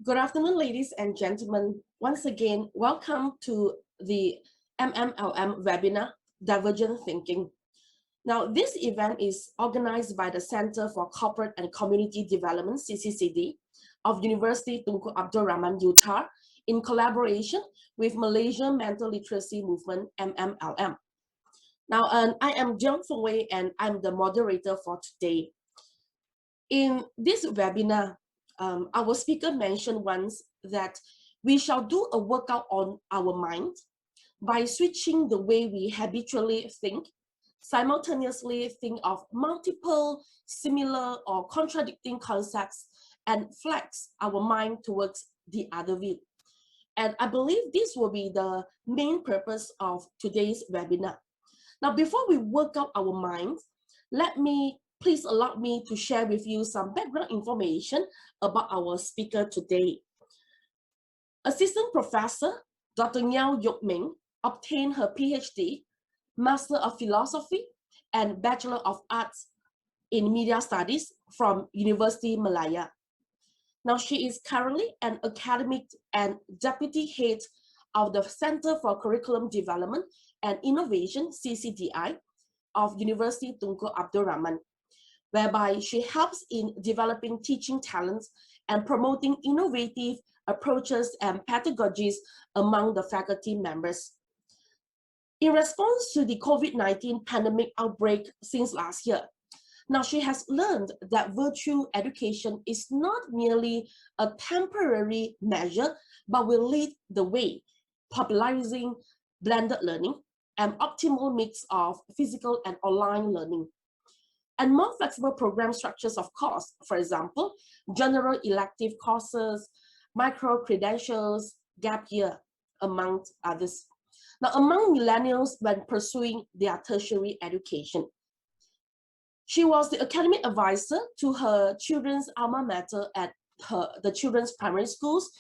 Good afternoon, ladies and gentlemen. Once again, welcome to the MMLM webinar, Divergent Thinking. Now, this event is organized by the Center for Corporate and Community Development, CCCD, of University Tunku Abdul Rahman, Utah, in collaboration with Malaysian Mental Literacy Movement, MMLM. Now, I am Jiang Fengwei, and I'm the moderator for today. In this webinar, our speaker mentioned once that we shall do a workout on our mind by switching the way we habitually think, simultaneously think of multiple similar or contradicting concepts and flex our mind towards the other view. And I believe this will be the main purpose of today's webinar. Now, before we work out our minds, please allow me to share with you some background information about our speaker today. Assistant Professor Dr. Ngiao Yok Ming obtained her PhD, Master of Philosophy, and Bachelor of Arts in Media Studies from University Malaya. Now, she is currently an academic and deputy head of the Center for Curriculum Development and Innovation, CCDI, of University Tunku Abdul Rahman, whereby she helps in developing teaching talents and promoting innovative approaches and pedagogies among the faculty members. In response to the COVID-19 pandemic outbreak since last year, now she has learned that virtual education is not merely a temporary measure, but will lead the way, popularizing blended learning and optimal mix of physical and online learning. And more flexible program structures, of course, for example, general elective courses, micro-credentials, gap year, among others. Now, among millennials when pursuing their tertiary education, she was the academic advisor to her children's alma mater at the children's primary schools,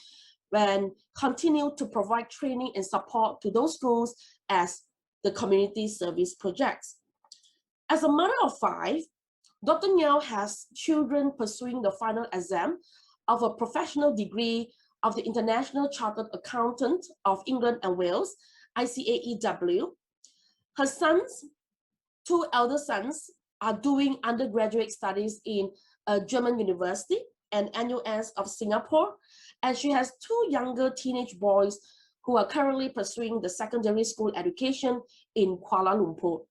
when continued to provide training and support to those schools as the community service projects. As a mother of 5, Dr. Ngiao has children pursuing the final exam of a professional degree of the International Chartered Accountant of England and Wales, ICAEW. Her sons, 2 elder sons, are doing undergraduate studies in a German university and NUS of Singapore, and she has 2 younger teenage boys who are currently pursuing the secondary school education in Kuala Lumpur.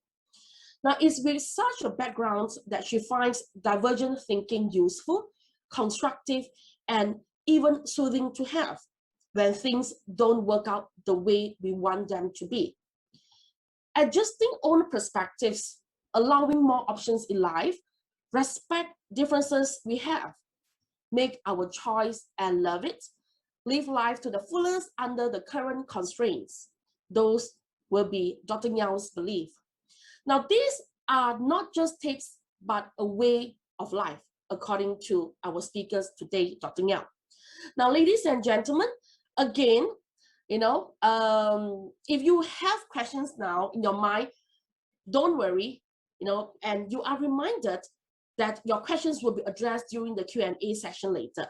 Now, it's with such a background that she finds divergent thinking useful, constructive, and even soothing to have when things don't work out the way we want them to be. Adjusting own perspectives, allowing more options in life, respect differences we have, make our choice and love it, live life to the fullest under the current constraints. Those will be Dr. Ngiao's belief. Now, these are not just tips, but a way of life, according to our speakers today, Dr. Ngiao. Now, ladies and gentlemen, again, if you have questions now in your mind, don't worry, and you are reminded that your questions will be addressed during the Q&A session later.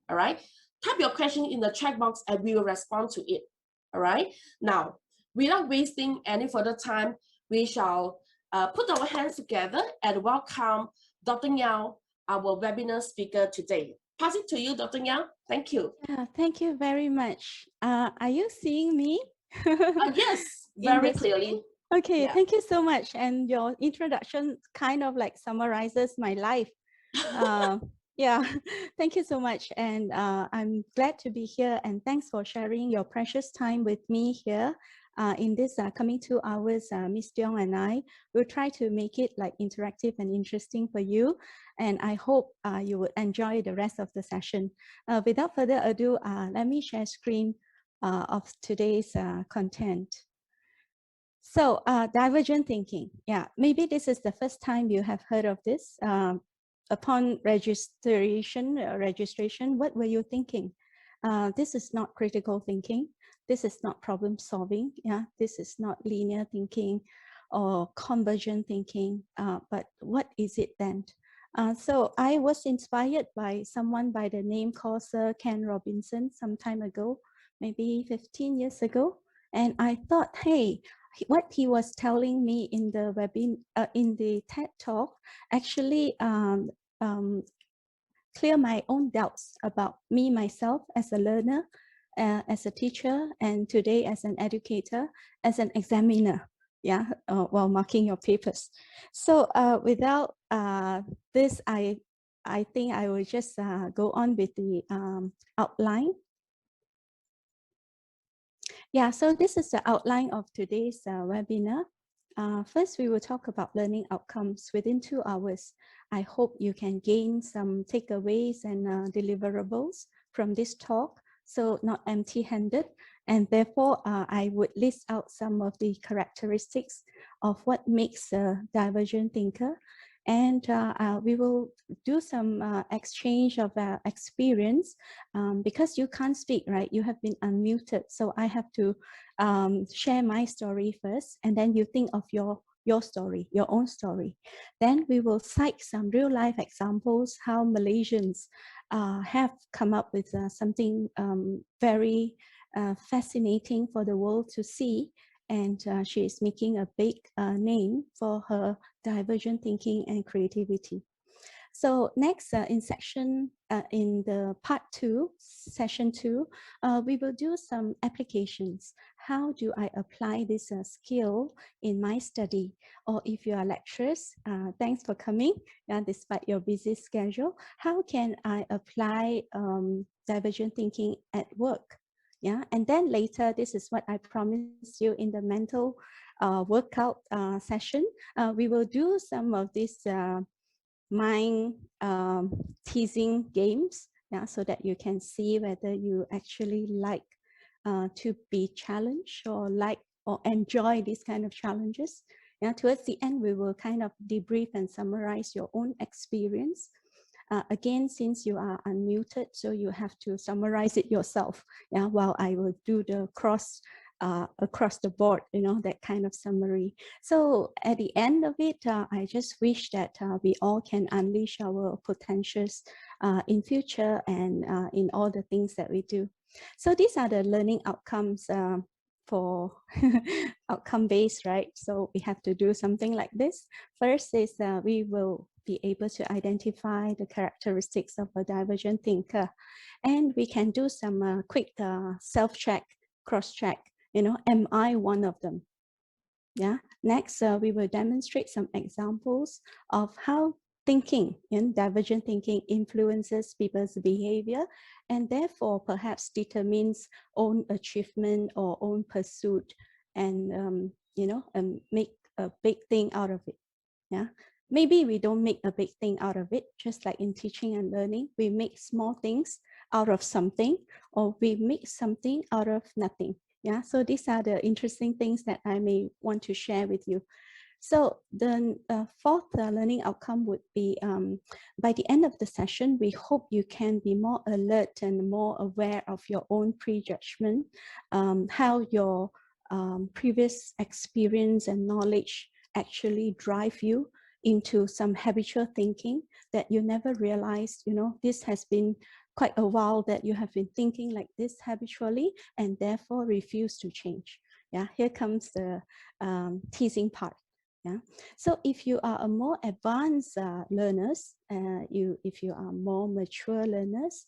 All right, type your question in the chat box and we will respond to it. All right, now, without wasting any further time, we shall put our hands together and welcome Dr. Ngiao, our webinar speaker today. Pass it to you, Dr. Ngiao. Thank you. Yeah, thank you very much. Are you seeing me? Yes, very clearly. Okay, yeah. Thank you so much. And your introduction kind of like summarizes my life. Yeah, thank you so much. And I'm glad to be here. And thanks for sharing your precious time with me here. In this coming 2 hours, Ms. Tiong and I will try to make it like interactive and interesting for you. And I hope you will enjoy the rest of the session. Without further ado, let me share screen of today's content. So divergent thinking. Yeah, maybe this is the first time you have heard of this. Upon registration, what were you thinking? This is not critical thinking. This is not problem solving. Yeah, this is not linear thinking or convergent thinking. But what is it then? So I was inspired by someone by the name called Sir Ken Robinson some time ago, maybe 15 years ago. And I thought, hey, what he was telling me in the in the TED Talk actually clear my own doubts about me, myself as a learner, as a teacher, and today as an educator, as an examiner, yeah, while marking your papers. So without this, I think I will just go on with the outline. Yeah, so this is the outline of today's webinar. First, we will talk about learning outcomes within 2 hours. I hope you can gain some takeaways and deliverables from this talk, so not empty-handed. And therefore, I would list out some of the characteristics of what makes a divergent thinker. And we will do some exchange of experience because you can't speak, right? You have been unmuted. So I have to share my story first, and then you think of your story, your own story. Then we will cite some real life examples, how Malaysians have come up with something very fascinating for the world to see. And she is making a big name for her divergent thinking and creativity. So next, in the part 2, session 2, we will do some applications. How do I apply this skill in my study? Or if you are lecturers, thanks for coming, despite your busy schedule. How can I apply divergent thinking at work? Yeah, and then later, this is what I promised you in the mental workout session. We will do some of these mind teasing games, yeah, so that you can see whether you actually like to be challenged or like or enjoy these kind of challenges. Yeah, towards the end, we will kind of debrief and summarize your own experience. Again, since you are unmuted, so you have to summarize it yourself. Yeah, while I will do the across the board, that kind of summary. So at the end of it, I just wish that we all can unleash our potentials in future and in all the things that we do. So these are the learning outcomes for outcome based, right? So we have to do something like this. First is we will be able to identify the characteristics of a divergent thinker. And we can do some quick self-check, cross-check, am I one of them? Yeah. Next, we will demonstrate some examples of how thinking in divergent thinking influences people's behavior and therefore perhaps determines own achievement or own pursuit and, make a big thing out of it. Yeah. Maybe we don't make a big thing out of it, just like in teaching and learning, we make small things out of something, or we make something out of nothing. Yeah, so these are the interesting things that I may want to share with you. So the fourth learning outcome would be by the end of the session, we hope you can be more alert and more aware of your own prejudgment, how your previous experience and knowledge actually drive you into some habitual thinking that you never realized, this has been quite a while that you have been thinking like this habitually and therefore refuse to change. Yeah, here comes the teasing part. Yeah. So if you are a more advanced learners, if you are more mature learners,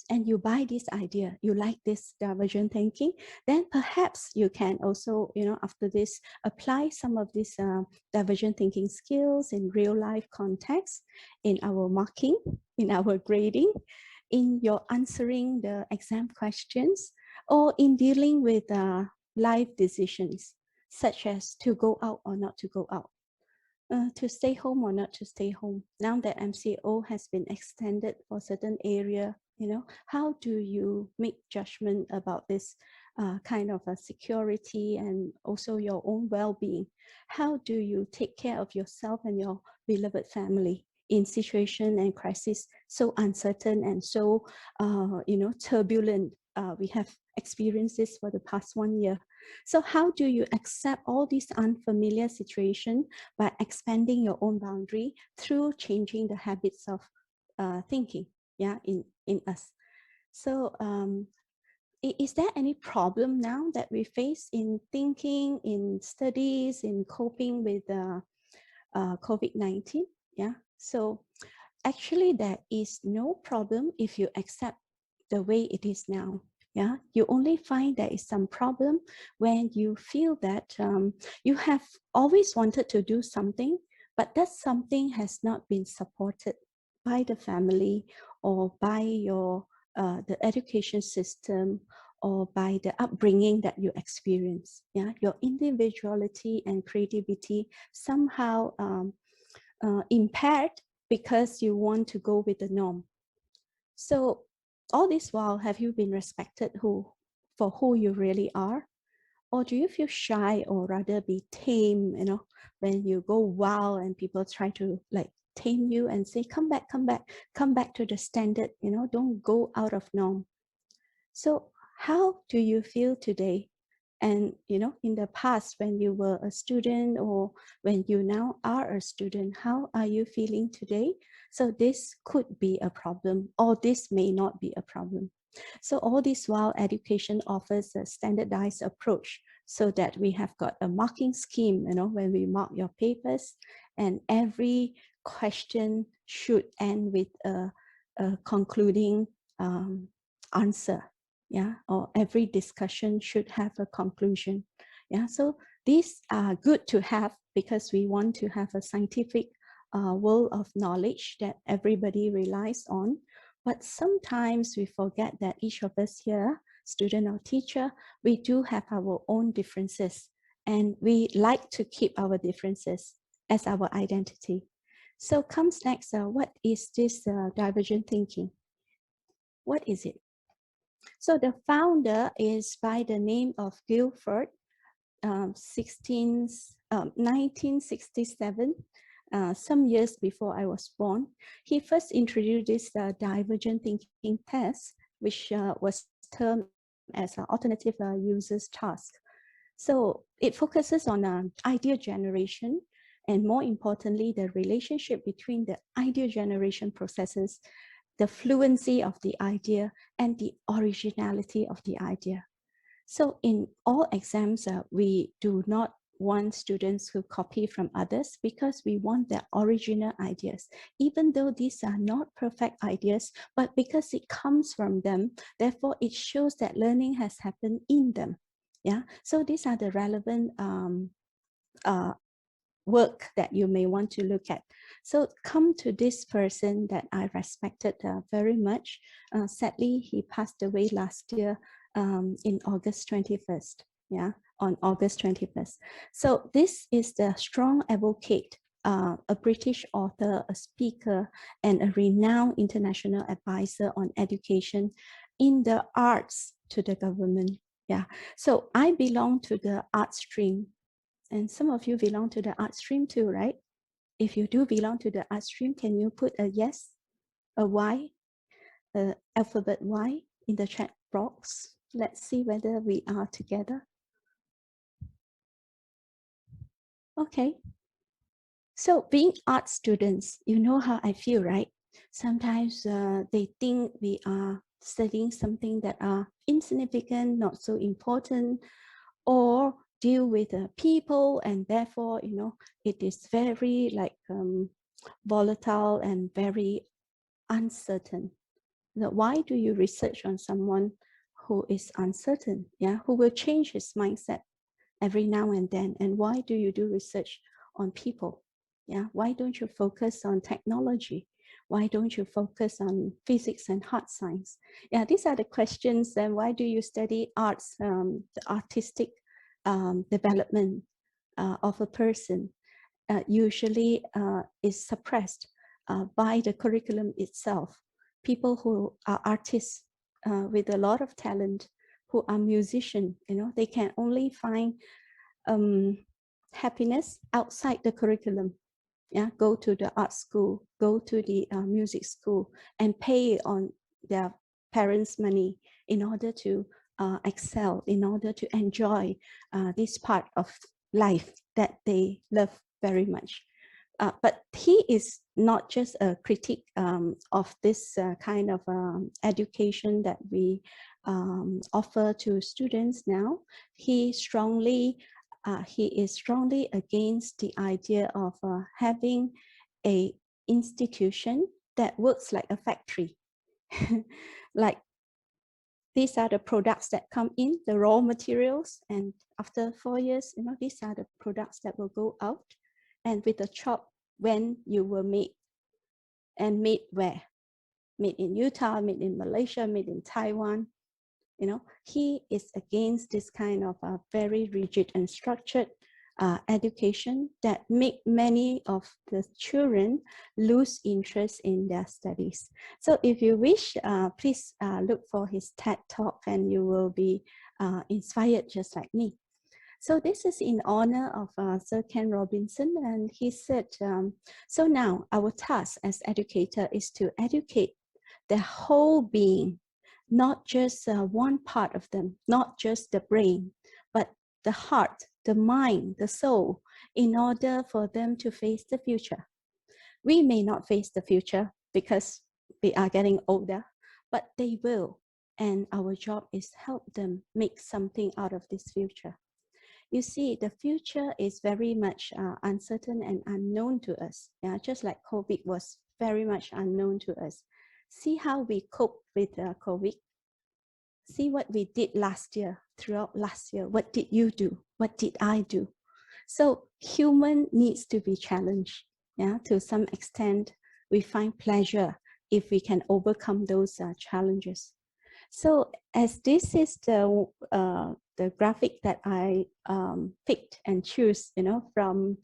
and you buy this idea, you like this divergent thinking, then perhaps you can also, after this, apply some of these divergent thinking skills in real life context, in our marking, in our grading, in your answering the exam questions, or in dealing with life decisions, such as to go out or not to go out, to stay home or not to stay home. Now that MCO has been extended for certain area, how do you make judgment about this kind of a security and also your own well-being? How do you take care of yourself and your beloved family in situation and crisis so uncertain and so turbulent? We have experienced this for the past 1 year. So how do you accept all these unfamiliar situation by expanding your own boundary through changing the habits of thinking, yeah, in us? So is there any problem now that we face in thinking, in studies, in coping with COVID-19? Yeah, so actually there is no problem if you accept the way it is now. Yeah, you only find there is some problem when you feel that you have always wanted to do something, but that something has not been supported by the family or by your the education system or by the upbringing that you experience. Yeah, your individuality and creativity somehow impaired because you want to go with the norm. So all this while, have you been respected for who you really are? Or do you feel shy or rather be tame, when you go wild and people try to like tame you and say, come back, come back to the standard, don't go out of norm. So how do you feel today? And, in the past, when you were a student or when you now are a student, how are you feeling today? So this could be a problem, or this may not be a problem. So all this while, education offers a standardized approach so that we have got a marking scheme, when we mark your papers, and every question should end with a concluding answer. Yeah, or every discussion should have a conclusion. Yeah, so these are good to have because we want to have a scientific world of knowledge that everybody relies on. But sometimes we forget that each of us here, student or teacher, we do have our own differences, and we like to keep our differences as our identity. So comes next, what is this divergent thinking? What is it? So the founder is by the name of Guilford, 1967, some years before I was born. He first introduced this divergent thinking test, which was termed as an alternative user's task. So it focuses on idea generation, and more importantly, the relationship between the idea generation processes, the fluency of the idea, and the originality of the idea. So in all exams, we do not want students who copy from others because we want their original ideas, even though these are not perfect ideas, but because it comes from them, therefore it shows that learning has happened in them. Yeah, so these are the relevant work that you may want to look at. So come to this person that I respected very much. Sadly, he passed away last year in August 21st. Yeah, on August 21st. So this is the strong advocate, a British author, a speaker, and a renowned international advisor on education in the arts to the government. Yeah, so I belong to the art stream. And some of you belong to the art stream too, right? If you do belong to the art stream, can you put a yes, a Y, alphabet Y in the chat box? Let's see whether we are together. Okay. So being art students, you know how I feel, right? Sometimes they think we are studying something that are insignificant, not so important, or deal with people, and therefore, it is very like volatile and very uncertain. Now, why do you research on someone who is uncertain? Yeah, who will change his mindset every now and then? And why do you do research on people? Yeah, why don't you focus on technology? Why don't you focus on physics and hard science? Yeah, these are the questions. And why do you study arts, the artistic development of a person? Usually is suppressed by the curriculum itself. People who are artists with a lot of talent, who are musicians, they can only find happiness outside the curriculum. Yeah, go to the art school, go to the music school, and pay on their parents' money in order to excel, in order to enjoy this part of life that they love very much. But he is not just a critic of this kind of education that we offer to students now. He is strongly against the idea of having a institution that works like a factory. Like, these are the products that come in, the raw materials, and after 4 years, these are the products that will go out, and with the shop when you were made, and made where? Made in Utah, made in Malaysia, made in Taiwan. He is against this kind of very rigid and structured education that make many of the children lose interest in their studies. So if you wish, please look for his TED Talk, and you will be inspired just like me. So this is in honor of Sir Ken Robinson, and he said, so now our task as educator is to educate the whole being, not just one part of them, not just the brain, but the heart, the mind, the soul, in order for them to face the future. We may not face the future because we are getting older, but they will. And our job is help them make something out of this future. You see, the future is very much uncertain and unknown to us. Yeah, just like COVID was very much unknown to us. See how we cope with COVID. See what we did last year, throughout last year. What did you do? What did I do? So human needs to be challenged. Yeah, to some extent, we find pleasure if we can overcome those challenges. So as this is the graphic that I picked and choose, from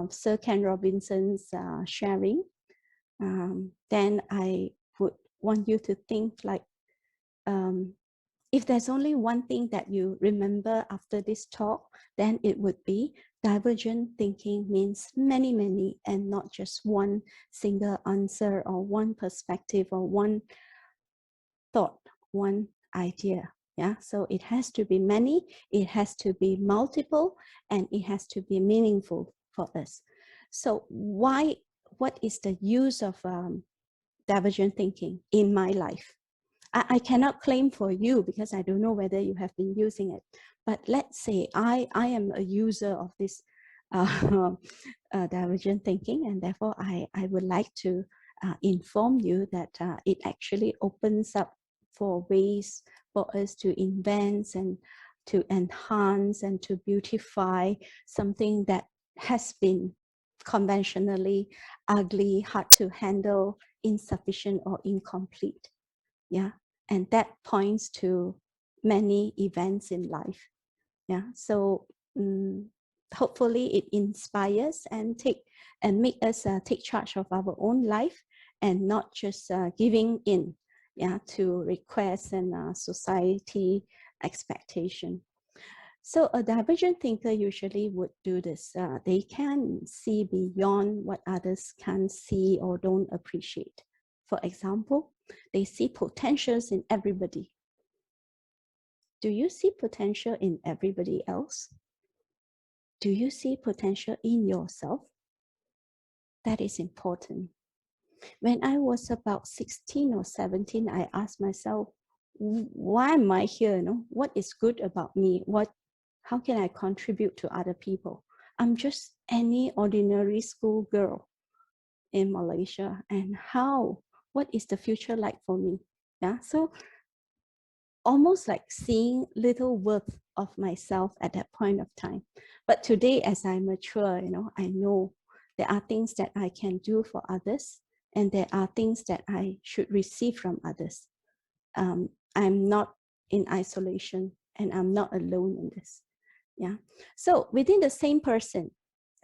Sir Ken Robinson's sharing, then I would want you to think like, if there's only one thing that you remember after this talk, then it would be divergent thinking means many, many, and not just one single answer or one perspective or one thought, one idea. Yeah, so it has to be many, it has to be multiple, and it has to be meaningful for us. So what is the use of divergent thinking in my life? I cannot claim for you because I don't know whether you have been using it. But let's say I am a user of this divergent thinking, and therefore I would like to inform you that it actually opens up for ways for us to invent and to enhance and to beautify something that has been conventionally ugly, hard to handle, insufficient, or incomplete. Yeah, and that points to many events in life. Yeah, so hopefully it inspires and make us take charge of our own life, and not just giving in, yeah, to requests and society expectation. So a divergent thinker usually would do this. They can see beyond what others can't see or don't appreciate. For example, they see potentials in everybody. Do you see potential in everybody else? Do you see potential in yourself? That is important. When I was about 16 or 17, I asked myself, why am I here? What is good about me? How can I contribute to other people? I'm just any ordinary school girl in Malaysia. And what is the future like for me? Yeah, so almost like seeing little worth of myself at that point of time. But today, as I mature, I know there are things that I can do for others, and there are things that I should receive from others. I'm not in isolation, and I'm not alone in this. Yeah. So within the same person,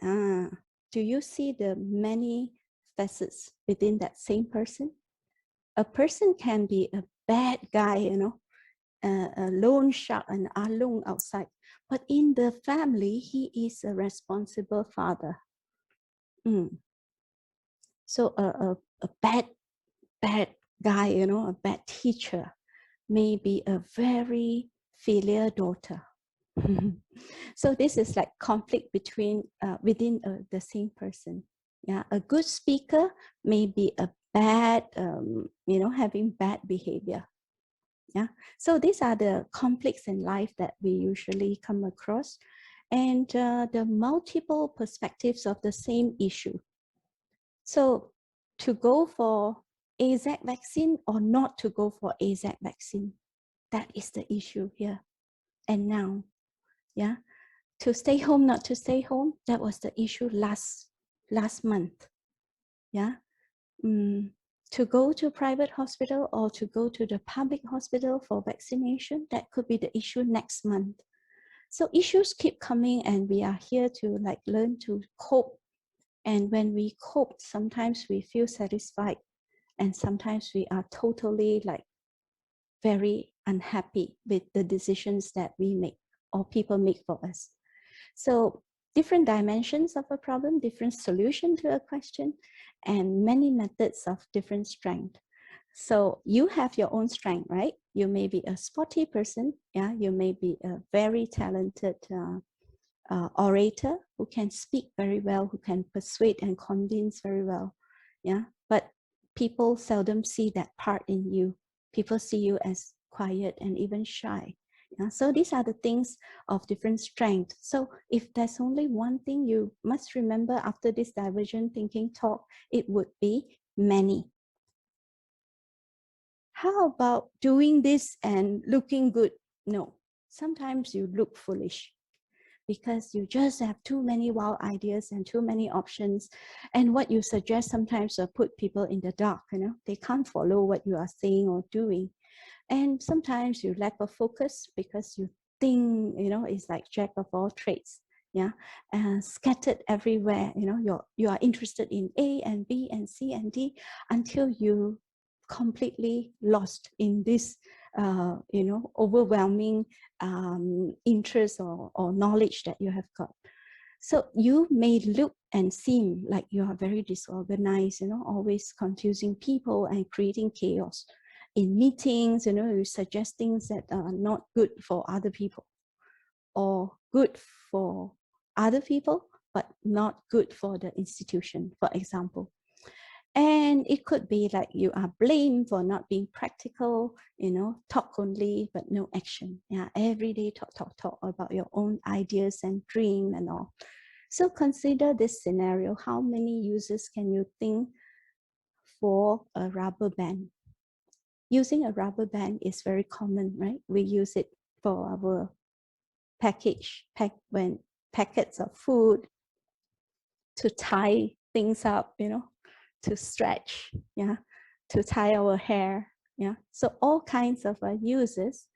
do you see the many facets within that same person? A person can be a bad guy, a loan shark, an alung outside, but in the family, he is a responsible father. So a bad guy, a bad teacher, may be a very filial daughter. So this is like conflict between within the same person. Yeah, a good speaker may be a bad, having bad behavior. Yeah, so these are the conflicts in life that we usually come across, and the multiple perspectives of the same issue. So to go for AZ vaccine or not to go for AZ vaccine, that is the issue here and now. Yeah, to stay home, not to stay home, that was the issue last month. Yeah, to go to private hospital or to go to the public hospital for vaccination, that could be the issue next month. So issues keep coming, and we are here to like learn to cope. And when we cope, sometimes we feel satisfied, and sometimes we are totally like very unhappy with the decisions that we make or people make for us. So different dimensions of a problem, different solution to a question, and many methods of different strength. So you have your own strength, right? You may be a sporty person. Yeah, you may be a very talented orator who can speak very well, who can persuade and convince very well. Yeah, but people seldom see that part in you. People see you as quiet and even shy. Yeah? So these are the things of different strengths. So if there's only one thing you must remember after this divergent thinking talk, it would be many. How about doing this and looking good? No, sometimes you look foolish because you just have too many wild ideas and too many options. And what you suggest sometimes will put people in the dark, they can't follow what you are saying or doing. And sometimes you lack of focus because you think, it's like jack of all trades. Yeah, and scattered everywhere. You are interested in A and B and C and D until you completely lost in this, overwhelming interest or knowledge that you have got. So you may look and seem like you are very disorganized, always confusing people and creating chaos. In meetings, you suggest things that are not good for other people or good for other people, but not good for the institution, for example. And it could be like you are blamed for not being practical, talk only, but no action. Yeah, every day talk about your own ideas and dream and all. So consider this scenario. How many uses can you think for a rubber band? Using a rubber band is very common, right? We use it for our packets of food, to tie things up, to stretch, yeah, to tie our hair, yeah. So all kinds of uses.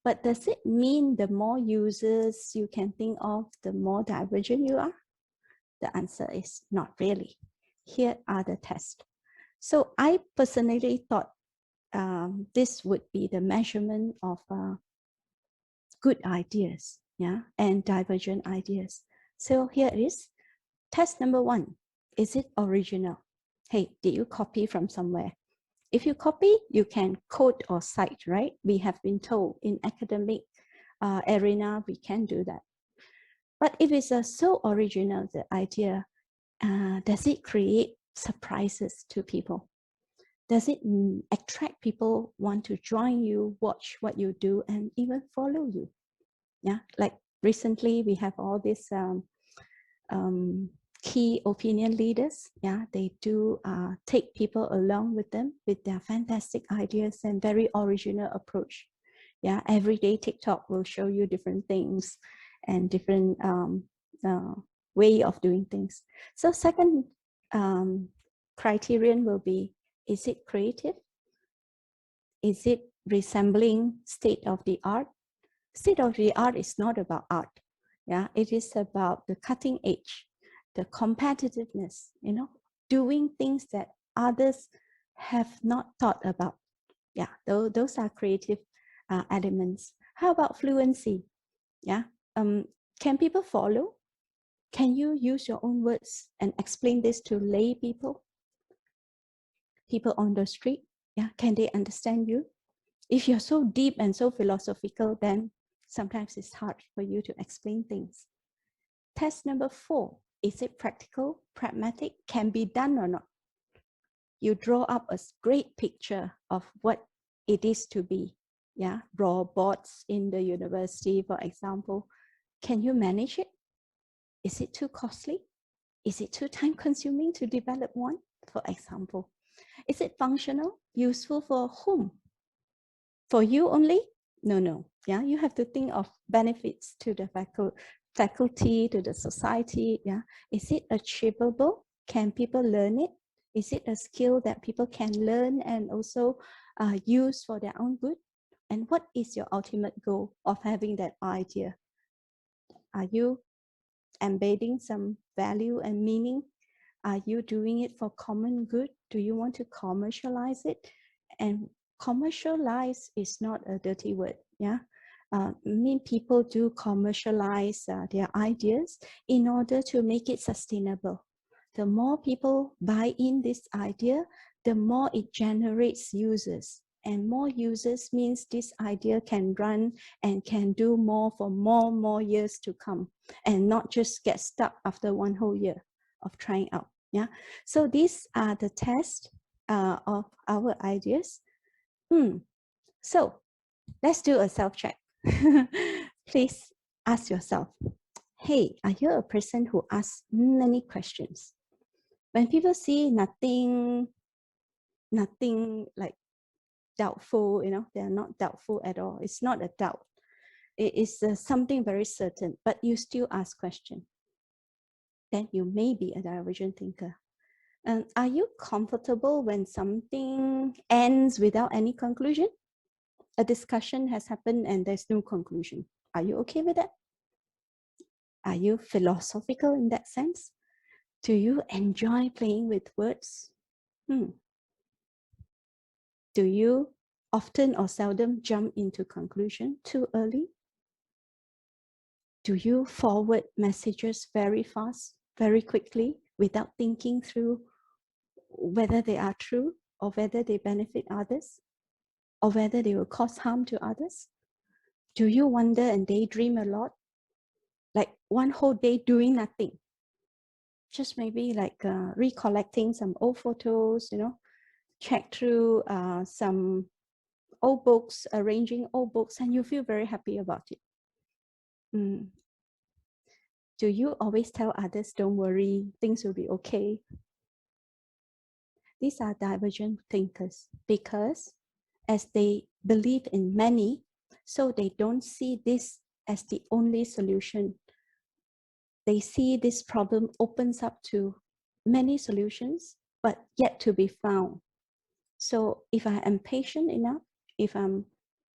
But does it mean the more uses you can think of, the more divergent you are? The answer is not really. Here are the tests. So I personally thought this would be the measurement of good ideas, yeah, and divergent ideas. So here it is. Test number 1. Is it original? Hey, did you copy from somewhere? If you copy, you can quote or cite, right? We have been told in academic arena, we can do that. But if it's so original, the idea, does it create surprises to people? Does it attract people, want to join you, watch what you do, and even follow you? Yeah, like recently we have all these key opinion leaders. Yeah, they do take people along with them with their fantastic ideas and very original approach. Yeah, everyday TikTok will show you different things and different way of doing things. So second criterion will be, is it creative? Is it resembling state of the art? State of the art is not about art. Yeah, it is about the cutting edge, the competitiveness, doing things that others have not thought about. Yeah, those are creative elements. How about fluency? Yeah, can people follow? Can you use your own words and explain this to lay people on the street? Yeah, can they understand you? If you're so deep and so philosophical, then sometimes it's hard for you to explain things. Test number 4, is it practical, pragmatic, can be done or not? You draw up a great picture of what it is to be, yeah, robots in the university, for example. Can you manage it? Is it too costly? Is it too time consuming to develop one, for example? Is it functional, useful for whom? For you only? No. Yeah, you have to think of benefits to the faculty, to the society. Yeah, is it achievable? Can people learn it? Is it a skill that people can learn and also use for their own good? And what is your ultimate goal of having that idea? Are you embedding some value and meaning? Are you doing it for common good? Do you want to commercialize it? And commercialize is not a dirty word. Yeah, mean people do commercialize their ideas in order to make it sustainable. The more people buy in this idea, the more it generates users. And more users means this idea can run and can do more for more years to come, and not just get stuck after one whole year of trying out. Yeah, so these are the tests of our ideas. So let's do a self-check. Please ask yourself, hey, are you a person who asks many questions? When people see nothing like doubtful, they're not doubtful at all. It's not a doubt. It is something very certain, but you still ask questions. Then you may be a divergent thinker. And are you comfortable when something ends without any conclusion? A discussion has happened and there's no conclusion. Are you okay with that? Are you philosophical in that sense? Do you enjoy playing with words? Do you often or seldom jump into conclusion too early? Do you forward messages very fast, very quickly, without thinking through whether they are true or whether they benefit others or whether they will cause harm to others? Do you wonder and daydream a lot? Like one whole day doing nothing, just maybe like recollecting some old photos, check through some old books, arranging old books, and you feel very happy about it. Do you always tell others, don't worry, things will be okay? These are divergent thinkers because as they believe in many, so they don't see this as the only solution. They see this problem opens up to many solutions, but yet to be found. So if I am patient enough, if I'm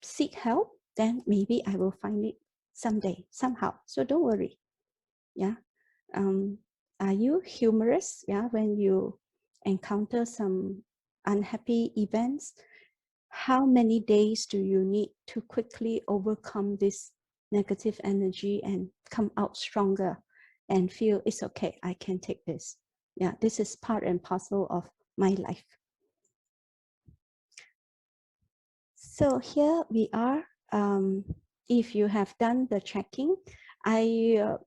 seek help, then maybe I will find it someday, somehow. So don't worry. Yeah. Are you humorous? Yeah. When you encounter some unhappy events, how many days do you need to quickly overcome this negative energy and come out stronger and feel it's okay, I can take this? Yeah, this is part and parcel of my life. So here we are. If you have done the checking,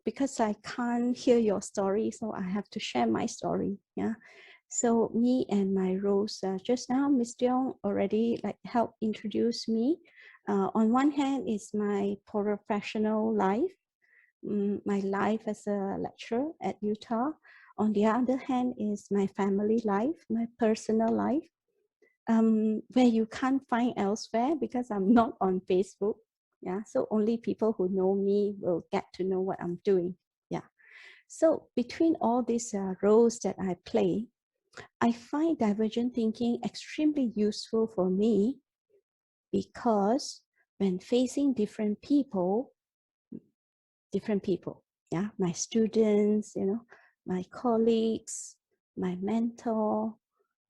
because I can't hear your story, so I have to share my story. Yeah. So me and my roles, just now, Ms. Tiong already helped introduce me. On one hand is my professional life, my life as a lecturer at Utah. On the other hand is my family life, my personal life, where you can't find elsewhere because I'm not on Facebook. Yeah, so only people who know me will get to know what I'm doing. Yeah. So between all these roles that I play, I find divergent thinking extremely useful for me because when facing different people, yeah, my students, my colleagues, my mentor,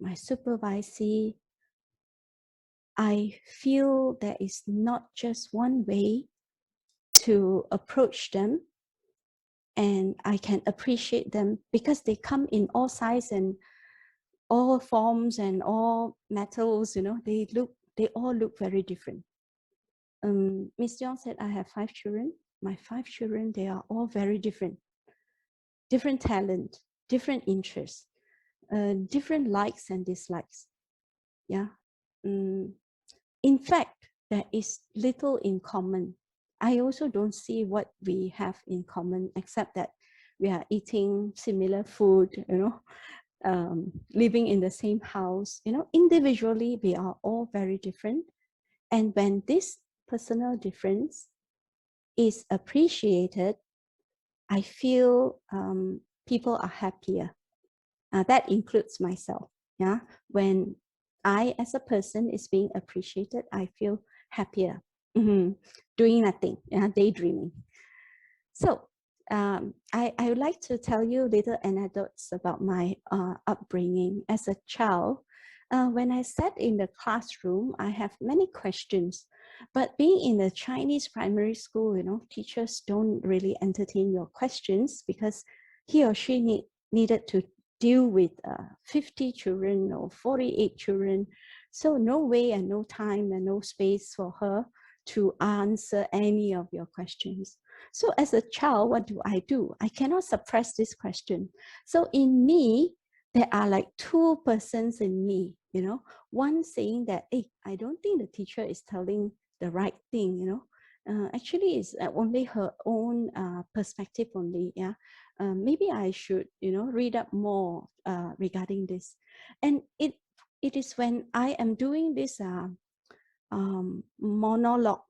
my supervisee, I feel there is not just one way to approach them, and I can appreciate them because they come in all sizes and all forms and all metals, they look they all look very different. Miss Young said, I have 5 children. My 5 children, they are all very different. Different talent, different interests, different likes and dislikes. Yeah. In fact, there is little in common. I also don't see what we have in common, except that we are eating similar food, living in the same house. Individually, we are all very different. And when this personal difference is appreciated, I feel people are happier. That includes myself. Yeah, when I, as a person, is being appreciated, I feel happier. Doing nothing, daydreaming. So I would like to tell you little anecdotes about my upbringing as a child. When I sat in the classroom, I have many questions. But being in a Chinese primary school, teachers don't really entertain your questions because he or she needed to deal with 50 children or 48 children. So no way and no time and no space for her to answer any of your questions. So as a child, what do? I cannot suppress this question. So in me, there are like 2 persons in me, one saying that, hey, I don't think the teacher is telling the right thing, actually it's only her own perspective only, yeah. Maybe I should, read up more regarding this. And it is when I am doing this monologue,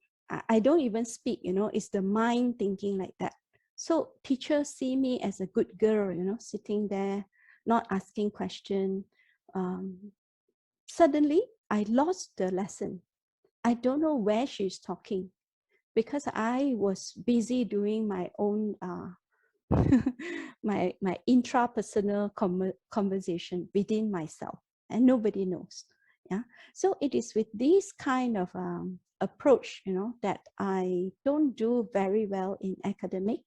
I don't even speak, it's the mind thinking like that. So teachers see me as a good girl, sitting there, not asking questions. Suddenly, I lost the lesson. I don't know where she's talking because I was busy doing my own my intrapersonal conversation within myself, and nobody knows. Yeah, so it is with this kind of approach, that I don't do very well in academic.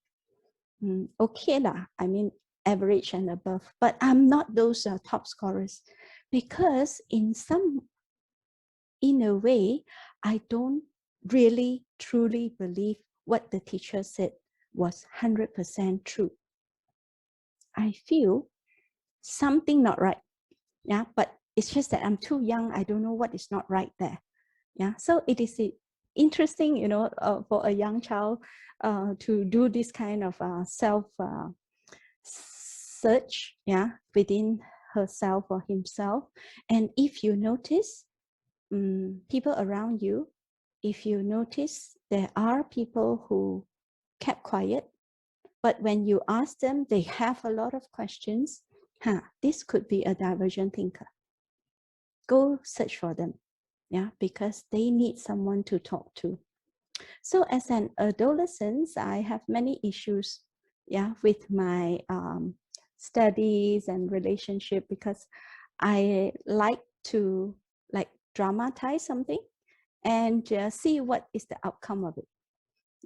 Okay lah, I mean average and above, but I'm not those top scorers because in a way, I don't really truly believe what the teacher said was 100% true. I feel something not right. Yeah, but it's just that I'm too young. I don't know what is not right there. Yeah, so it is interesting, for a young child to do this kind of self search, yeah, within herself or himself. And if you notice, people around you, if you notice, there are people who kept quiet, but when you ask them, they have a lot of questions. This could be a divergent thinker. Go search for them, yeah, because they need someone to talk to. So as an adolescent, I have many issues, yeah, with my studies and relationship because I like to dramatize something and see what is the outcome of it.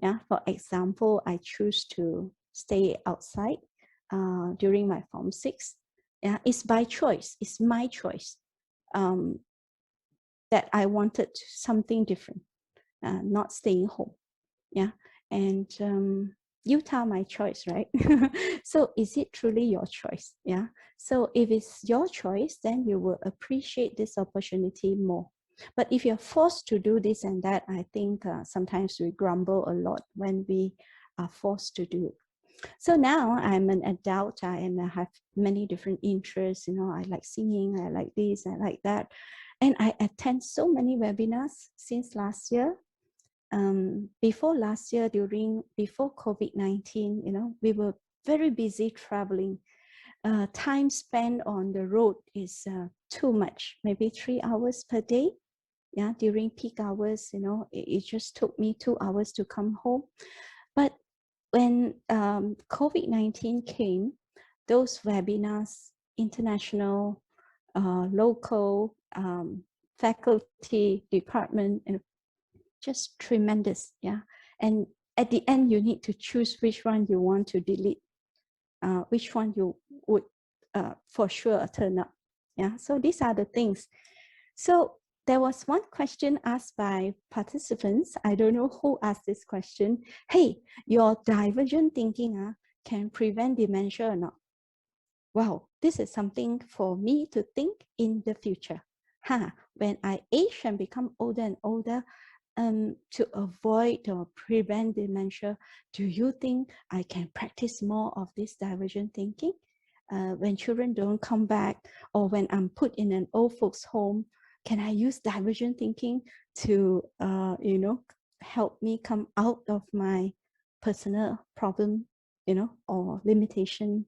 Yeah, for example, I choose to stay outside during my Form 6. Yeah, it's by choice. It's my choice that I wanted something different, not staying home. Yeah, and you tell my choice, right? So is it truly your choice? Yeah. So if it's your choice, then you will appreciate this opportunity more. But if you're forced to do this and that, I think sometimes we grumble a lot when we are forced to do it. So now I'm an adult and I have many different interests. I like singing, I like this, I like that. And I attend so many webinars since last year. Before last year, before COVID-19, we were very busy traveling. Time spent on the road is too much, maybe 3 hours per day. Yeah, during peak hours, it just took me 2 hours to come home. But when COVID-19 came, those webinars, international, local, faculty, department, and just tremendous. Yeah. And at the end, you need to choose which one you want to delete, which one you would for sure turn up. Yeah. So these are the things. So there was one question asked by participants. I don't know who asked this question. Hey, your divergent thinking can prevent dementia or not? Wow, this is something for me to think in the future. When I age and become older and older, to avoid or prevent dementia, do you think I can practice more of this divergent thinking? When children don't come back, or when I'm put in an old folks home, can I use divergent thinking to, help me come out of my personal problem, or limitation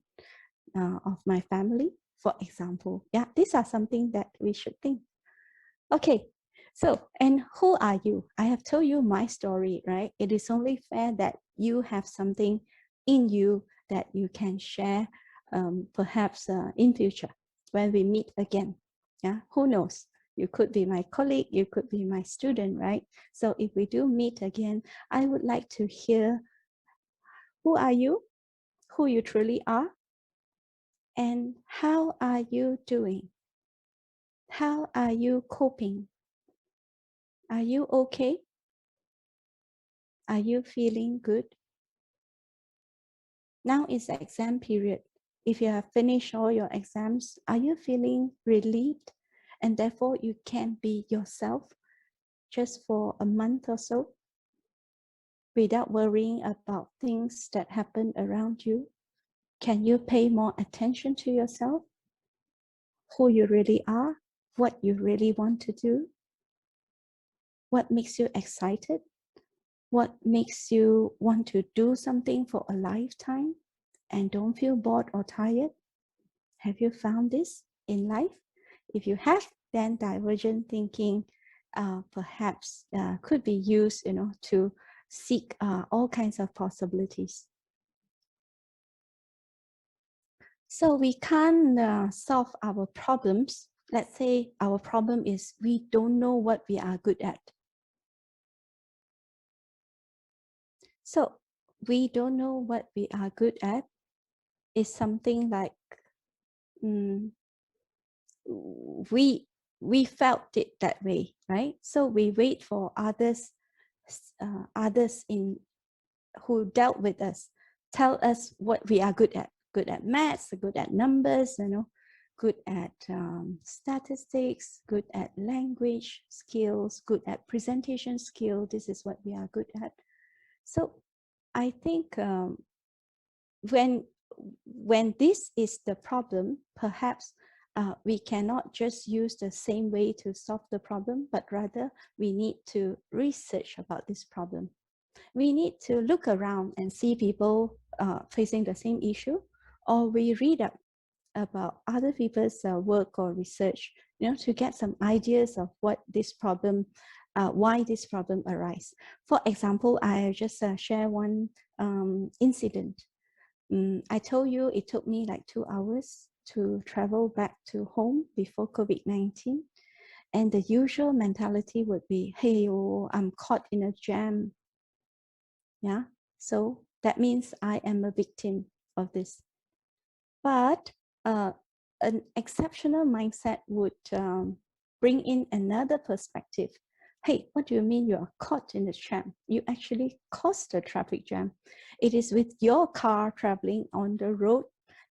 of my family, for example? Yeah, these are something that we should think. Okay, so, and who are you? I have told you my story, right? It is only fair that you have something in you that you can share, perhaps in future when we meet again. Yeah, who knows? You could be my colleague, you could be my student, right? So if we do meet again, I would like to hear, who are you, who you truly are, and how are you doing? How are you coping? Are you okay? Are you feeling good? Now is the exam period. If you have finished all your exams, are you feeling relieved? And therefore you can be yourself just for a month or so without worrying about things that happen around you? Can you pay more attention to yourself? Who you really are? What you really want to do? What makes you excited? What makes you want to do something for a lifetime and don't feel bored or tired? Have you found this in life? If you have, then divergent thinking perhaps could be used, to seek all kinds of possibilities. So we can't solve our problems. Let's say our problem is we don't know what we are good at. So we don't know what we are good at is something like we felt it that way, right? So we wait for others in who dealt with us tell us what we are good at maths, good at numbers, good at statistics, good at language skills, good at presentation skill. This is what we are good at. So I think when this is the problem, perhaps we cannot just use the same way to solve the problem, but rather we need to research about this problem. We need to look around and see people facing the same issue, or we read up about other people's work or research, to get some ideas of what this problem, why this problem arises. For example, I just share one incident. I told you it took me like 2 hours to travel back to home before COVID-19. And the usual mentality would be, hey, oh, I'm caught in a jam. Yeah, so that means I am a victim of this. But an exceptional mindset would bring in another perspective. Hey, what do you mean you are caught in the jam? You actually caused the traffic jam. It is with your car traveling on the road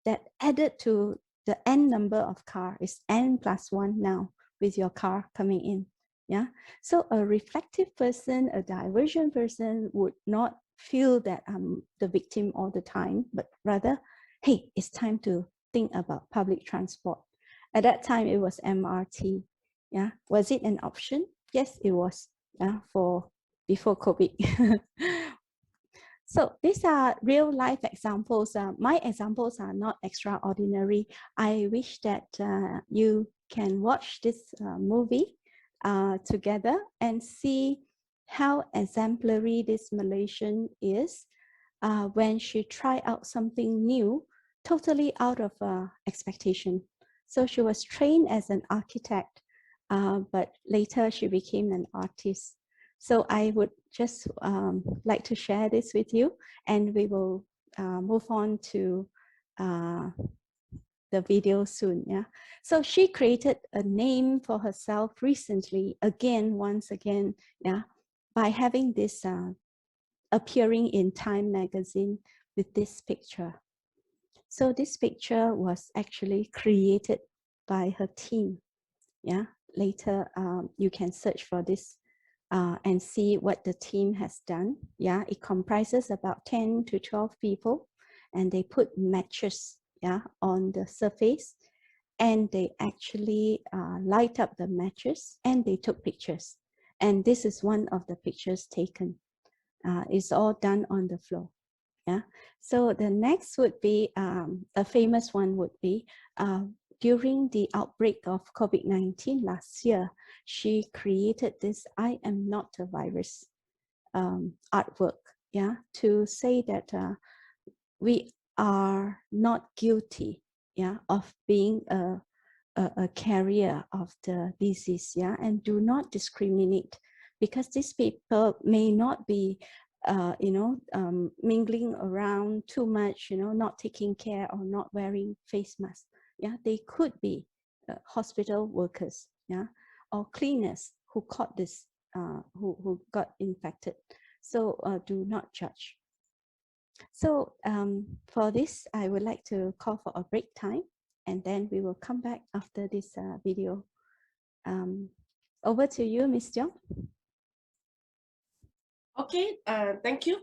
that added to the n number of car is n+1 now with your car coming in. Yeah. So a reflective person, a divergent person would not feel that I'm the victim all the time, but rather, hey, it's time to think about public transport. At that time, it was MRT. Yeah, was it an option? Yes, it was. Yeah, for before COVID. So these are real life examples. My examples are not extraordinary. I wish that you can watch this movie together and see how exemplary this Malaysian is when she tried out something new, totally out of expectation. So she was trained as an architect, but later she became an artist. So I would just like to share this with you, and we will move on to the video soon. Yeah. So she created a name for herself recently, once again, yeah, by having this appearing in Time magazine with this picture. So this picture was actually created by her team. Yeah. Later, you can search for this and see what the team has done. Yeah, it comprises about 10 to 12 people, and they put matches, yeah, on the surface, and they actually light up the matches, and they took pictures. And this is one of the pictures taken. It's all done on the floor. Yeah. So the next would be a famous one would be during the outbreak of COVID-19 last year, she created this "I am not a virus" artwork, yeah, to say that we are not guilty, yeah, of being a carrier of the disease, yeah, and do not discriminate, because these people may not be mingling around too much, not taking care or not wearing face masks. Yeah, they could be hospital workers, yeah, or cleaners who caught this, who got infected. So do not judge. So for this, I would like to call for a break time, and then we will come back after this video. Over to you, Ms. Jiang. Okay, thank you.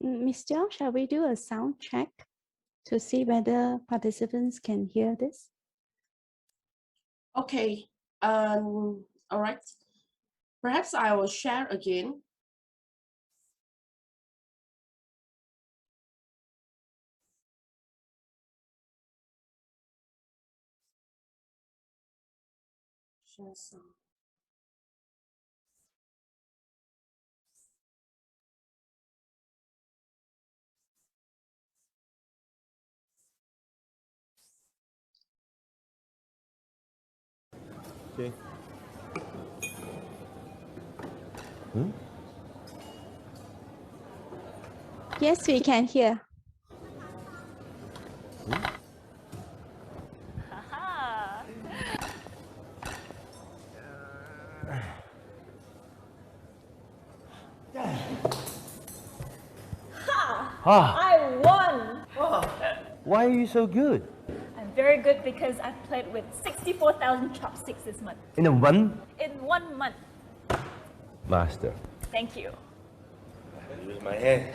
Ms. Jiang, shall we do a sound check to see whether participants can hear this? Okay, all right. Perhaps I will share again. Share some. Okay. Yes, we can hear. I won! Why are you so good? I'm very good because I've played with 64,000 chopsticks this month. In a one In 1 month. master. Thank you. Use my hand.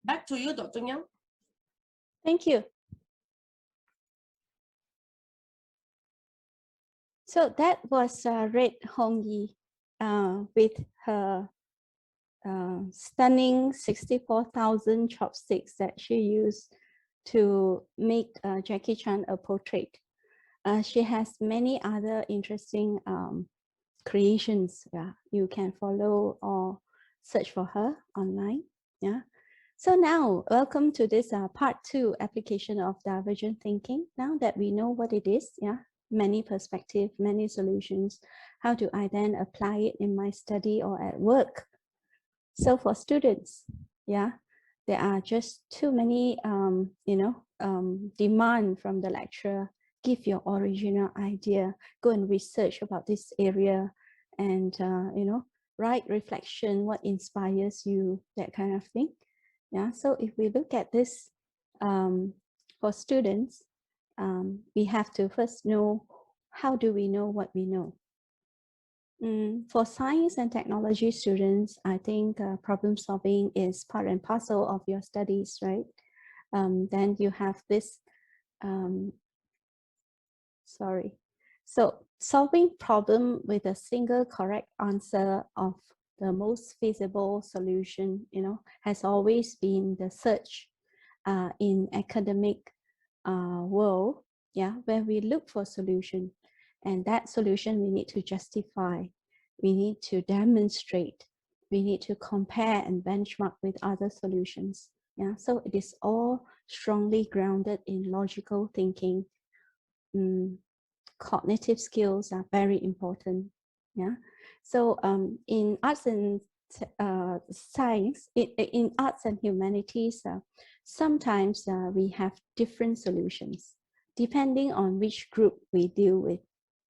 Back to you, Dr. Yang. Thank you. So that was Red Hongyi with her stunning 64,000 chopsticks that she used to make Jackie Chan a portrait. She has many other interesting creations. Yeah, you can follow or search for her online. Yeah. So now, welcome to this part 2 application of divergent thinking. Now that we know what it is, yeah, many perspectives, many solutions, how do I then apply it in my study or at work? So for students, yeah, there are just too many, demand from the lecturer. Give your original idea, go and research about this area, and write reflection, what inspires you, that kind of thing. Yeah, so if we look at this for students, we have to first know, how do we know what we know? For science and technology students, I think problem solving is part and parcel of your studies, right? Then you have this, so solving problem with a single correct answer of the most feasible solution, has always been the search in academic world, yeah, where we look for solution. And that solution we need to justify, we need to demonstrate, we need to compare and benchmark with other solutions. Yeah, so it is all strongly grounded in logical thinking. Cognitive skills are very important. Yeah, so in arts and science, in arts and humanities, sometimes we have different solutions depending on which group we deal with.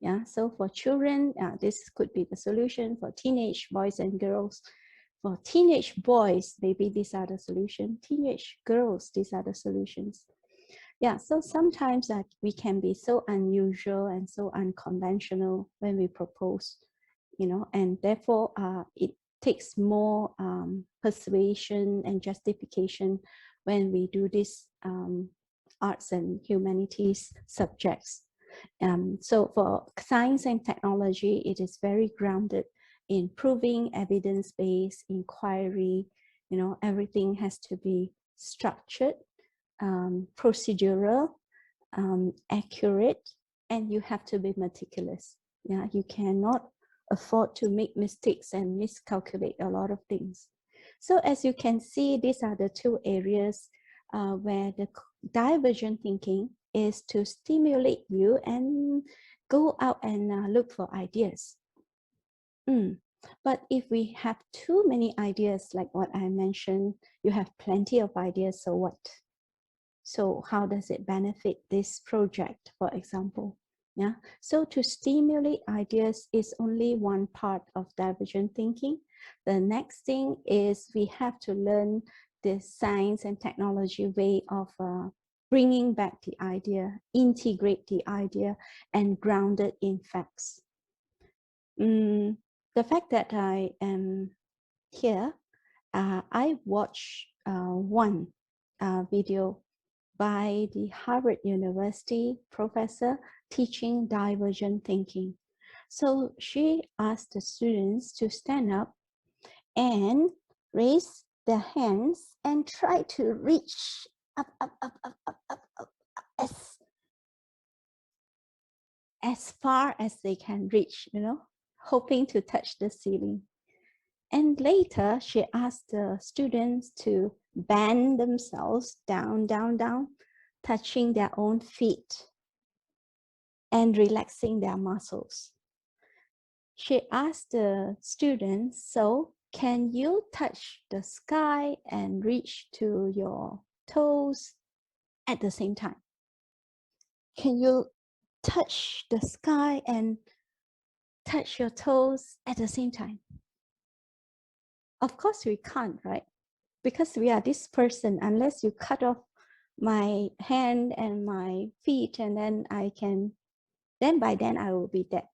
Yeah, so for children, this could be the solution. For teenage boys and girls, for teenage boys, maybe these are the solutions. Teenage girls, these are the solutions. Yeah, so sometimes that we can be so unusual and so unconventional when we propose, and therefore it takes more persuasion and justification when we do this arts and humanities subjects. So for science and technology, it is very grounded in proving evidence-based inquiry. Everything has to be structured, procedural, accurate, and you have to be meticulous. Yeah, you cannot afford to make mistakes and miscalculate a lot of things. So as you can see, these are the two areas where the divergent thinking is to stimulate you and go out and look for ideas. But if we have too many ideas, like what I mentioned, you have plenty of ideas, so what? So how does it benefit this project, for example? Yeah. So to stimulate ideas is only one part of divergent thinking. The next thing is we have to learn the science and technology way of bringing back the idea, integrate the idea, and ground it in facts. The fact that I am here, I watched one video by the Harvard University professor teaching divergent thinking. So she asked the students to stand up and raise their hands and try to reach up, as far as they can reach, hoping to touch the ceiling. And later, she asked the students to bend themselves down, touching their own feet and relaxing their muscles. She asked the students, so can you touch the sky and reach to your toes at the same time? Can you touch the sky and touch your toes at the same time? Of course we can't, right? Because we are this person, unless you cut off my hand and my feet, and then by then I will be dead.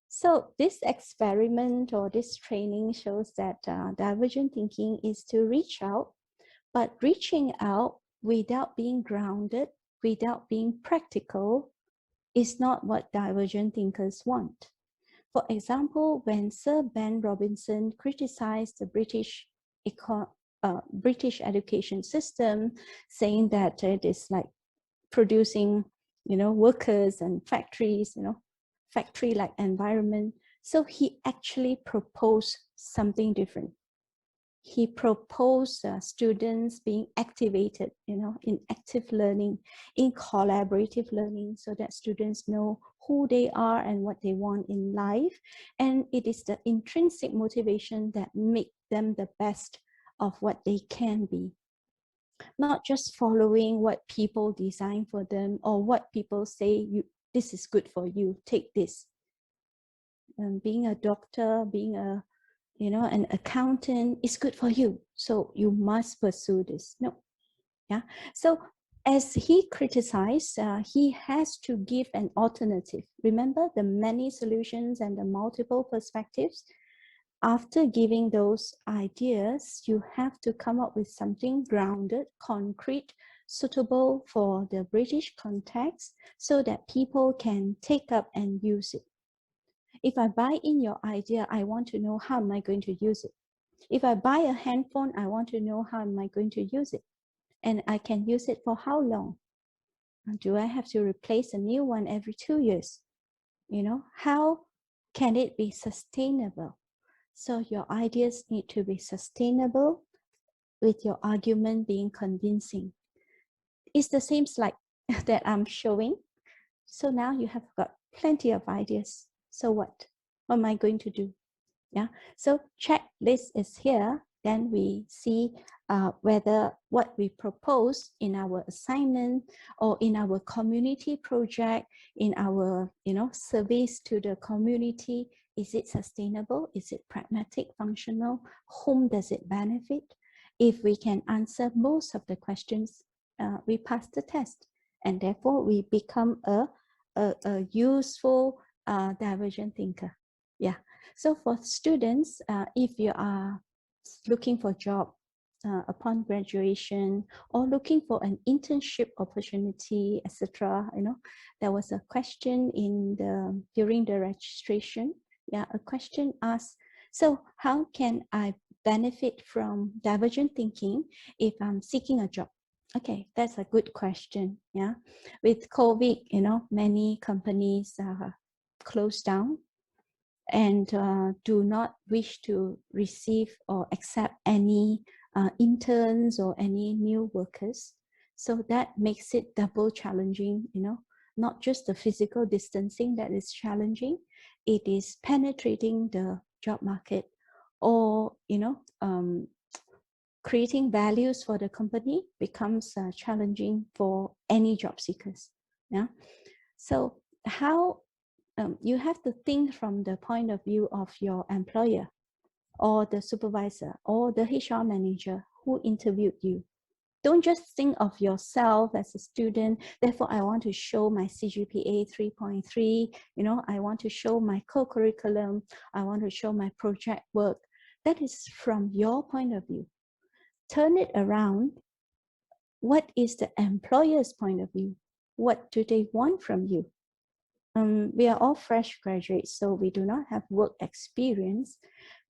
So this experiment or this training shows that divergent thinking is to reach out, But reaching out without being grounded, without being practical, is not what divergent thinkers want. For example, when Sir Ben Robinson criticized the British education system, saying that it is like producing, workers and factories, factory-like environment. So he actually proposed something different. He proposed students being activated, in active learning, in collaborative learning, so that students know who they are and what they want in life. And it is the intrinsic motivation that make them the best of what they can be. Not just following what people design for them or what people say, this is good for you, take this. And being a doctor, being an accountant is good for you, so you must pursue this. No, yeah. So as he criticized, he has to give an alternative. Remember the many solutions and the multiple perspectives. After giving those ideas, you have to come up with something grounded, concrete, suitable for the British context, so that people can take up and use it. If I buy in your idea, I want to know how am I going to use it. If I buy a handphone, I want to know how am I going to use it. And I can use it for how long? Do I have to replace a new one every 2 years? How can it be sustainable? So your ideas need to be sustainable with your argument being convincing. It's the same slide that I'm showing. So now you have got plenty of ideas. So what am I going to do? Yeah. So checklist is here. Then we see whether what we propose in our assignment or in our community project, in our service to the community, is it sustainable? Is it pragmatic, functional? Whom does it benefit? If we can answer most of the questions, we pass the test, and therefore we become a useful divergent thinker. Yeah. So for students, if you are looking for a job upon graduation or looking for an internship opportunity, etc., there was a question during the registration. Yeah, a question asked, so how can I benefit from divergent thinking if I'm seeking a job? Okay, that's a good question. Yeah, with COVID, many companies are closed down and do not wish to receive or accept any interns or any new workers. So that makes it double challenging, not just the physical distancing that is challenging, it is penetrating the job market or, creating values for the company becomes challenging for any job seekers. Yeah. So how you have to think from the point of view of your employer or the supervisor or the HR manager who interviewed you. Don't just think of yourself as a student. Therefore, I want to show my CGPA 3.3. I want to show my co-curriculum. I want to show my project work. That is from your point of view. Turn it around. What is the employer's point of view? What do they want from you? We are all fresh graduates, so we do not have work experience.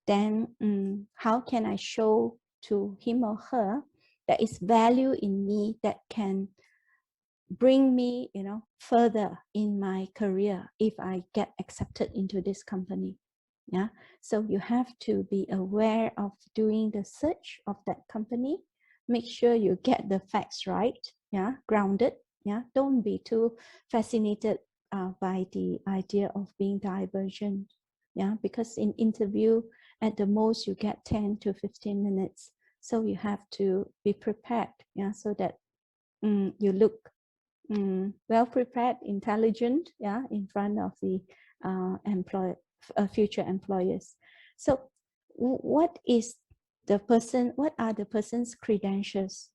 Then how can I show to him or her that is value in me that can bring me, further in my career if I get accepted into this company? Yeah. So you have to be aware of doing the search of that company. Make sure you get the facts right. Yeah. Grounded. Yeah. Don't be too fascinated by the idea of being divergent. Yeah. Because in interview, at the most, you get 10 to 15 minutes. So you have to be prepared. Yeah. So that you look well prepared, intelligent. Yeah. In front of the future employers. So what are the person's credentials?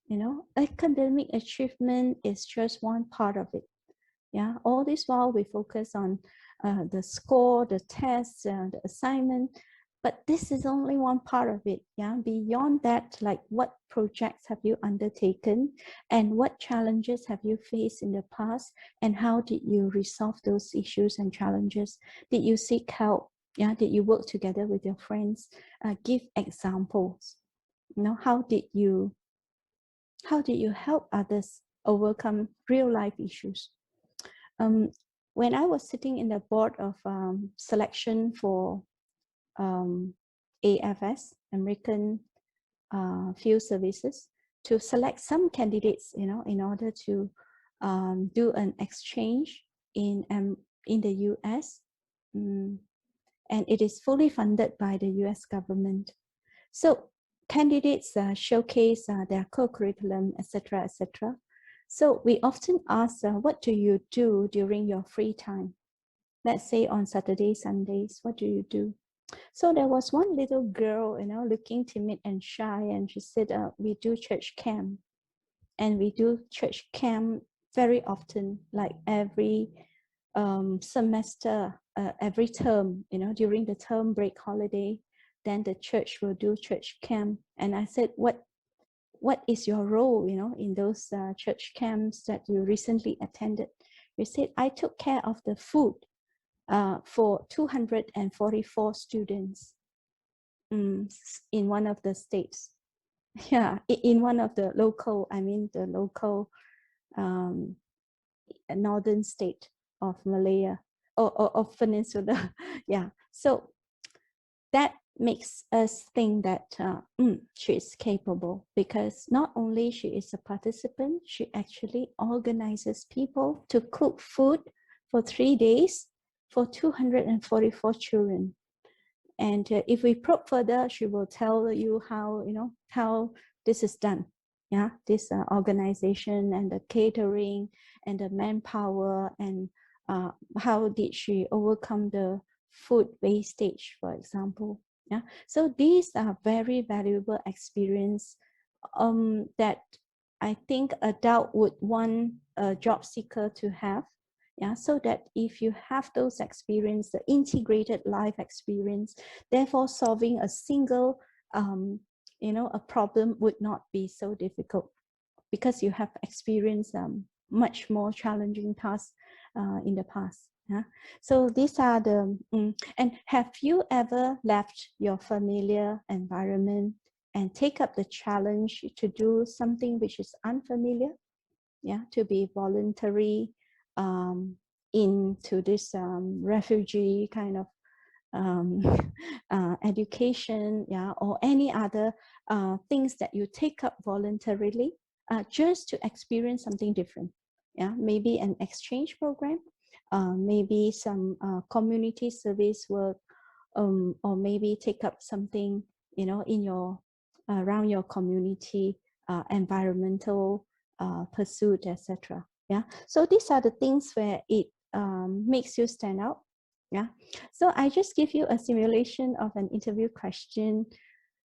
Academic achievement is just one part of it. Yeah, all this while we focus on the score, the tests, the assignment. But this is only one part of it. Yeah. Beyond that, like what projects have you undertaken and what challenges have you faced in the past and how did you resolve those issues and challenges? Did you seek help? Yeah. Did you work together with your friends? Give examples. You know, how did you help others overcome real life issues? When I was sitting in the board of selection for AFS, American Field Services, to select some candidates, you know, in order to do an exchange in the US, and it is fully funded by the US government. So candidates showcase their co-curriculum, etc., etc. So we often ask, what do you do during your free time? Let's say on Saturdays, Sundays, what do you do? So there was one little girl, you know, looking timid and shy, and she said, we do church camp. And we do church camp very often, like every semester, every term, you know, during the term break holiday, then the church will do church camp. And I said, what is your role, you know, in those church camps that you recently attended? You said, I took care of the food for 244 students in one of the states. Yeah, in one of the local, the local northern state of Malaya or of Peninsula. Yeah, so that makes us think that she is capable, because not only she is a participant, she actually organizes people to cook food for 3 days for 244 children. And if we probe further, she will tell you how, you know, how this is done. Yeah, this organization and the catering and the manpower, and how did she overcome the food wastage, for example. Yeah, so these are very valuable experience that I think adult would want a job seeker to have. Yeah, so that if you have those experience, the integrated life experience, therefore solving a single you know, a problem would not be so difficult, because you have experienced much more challenging tasks in the past. Yeah? So these are the, and have you ever left your familiar environment and take up the challenge to do something which is unfamiliar? Yeah, to be voluntary into this refugee kind of education, yeah, or any other things that you take up voluntarily just to experience something different. Yeah, maybe an exchange program, maybe some community service work, or maybe take up something, you know, in your around your community, environmental pursuit, etc. Yeah, so these are the things where it makes you stand out. Yeah, so I just give you a simulation of an interview question.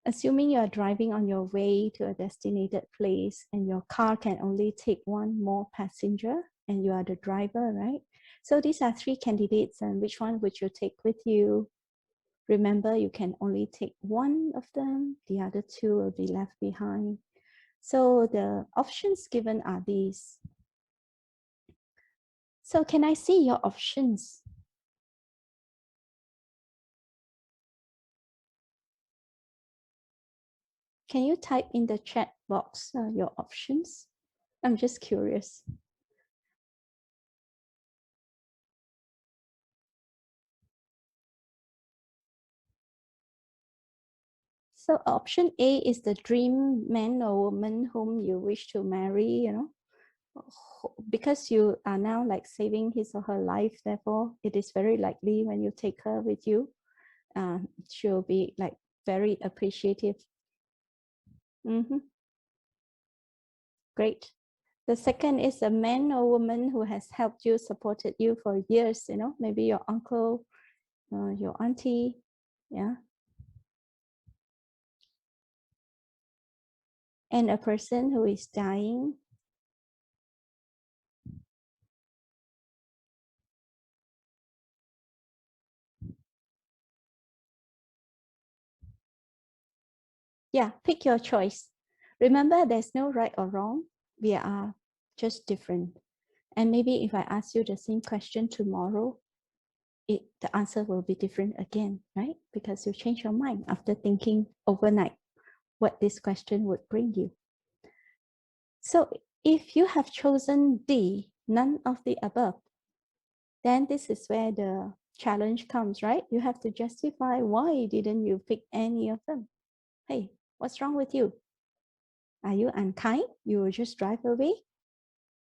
Assuming you are driving on your way to a designated place and your car can only take one more passenger and you are the driver, right? So these are 3 candidates, and which one would you take with you? Remember, you can only take one of them. The other 2 will be left behind. So the options given are these. So can I see your options? Can you type in the chat box your options? I'm just curious. So option A is the dream man or woman whom you wish to marry, you know, because you are now like saving his or her life. Therefore, it is very likely when you take her with you, she'll be like very appreciative. Great. The second is a man or woman who has helped you, supported you for years, you know, maybe your uncle, your auntie, yeah. And a person who is dying. Yeah, pick your choice. Remember, there's no right or wrong. We are just different. And maybe if I ask you the same question tomorrow, the answer will be different again, right? Because you change your mind after thinking overnight what this question would bring you. So if you have chosen D, none of the above, then this is where the challenge comes, right? You have to justify why didn't you pick any of them? Hey, what's wrong with you? Are you unkind? You will just drive away?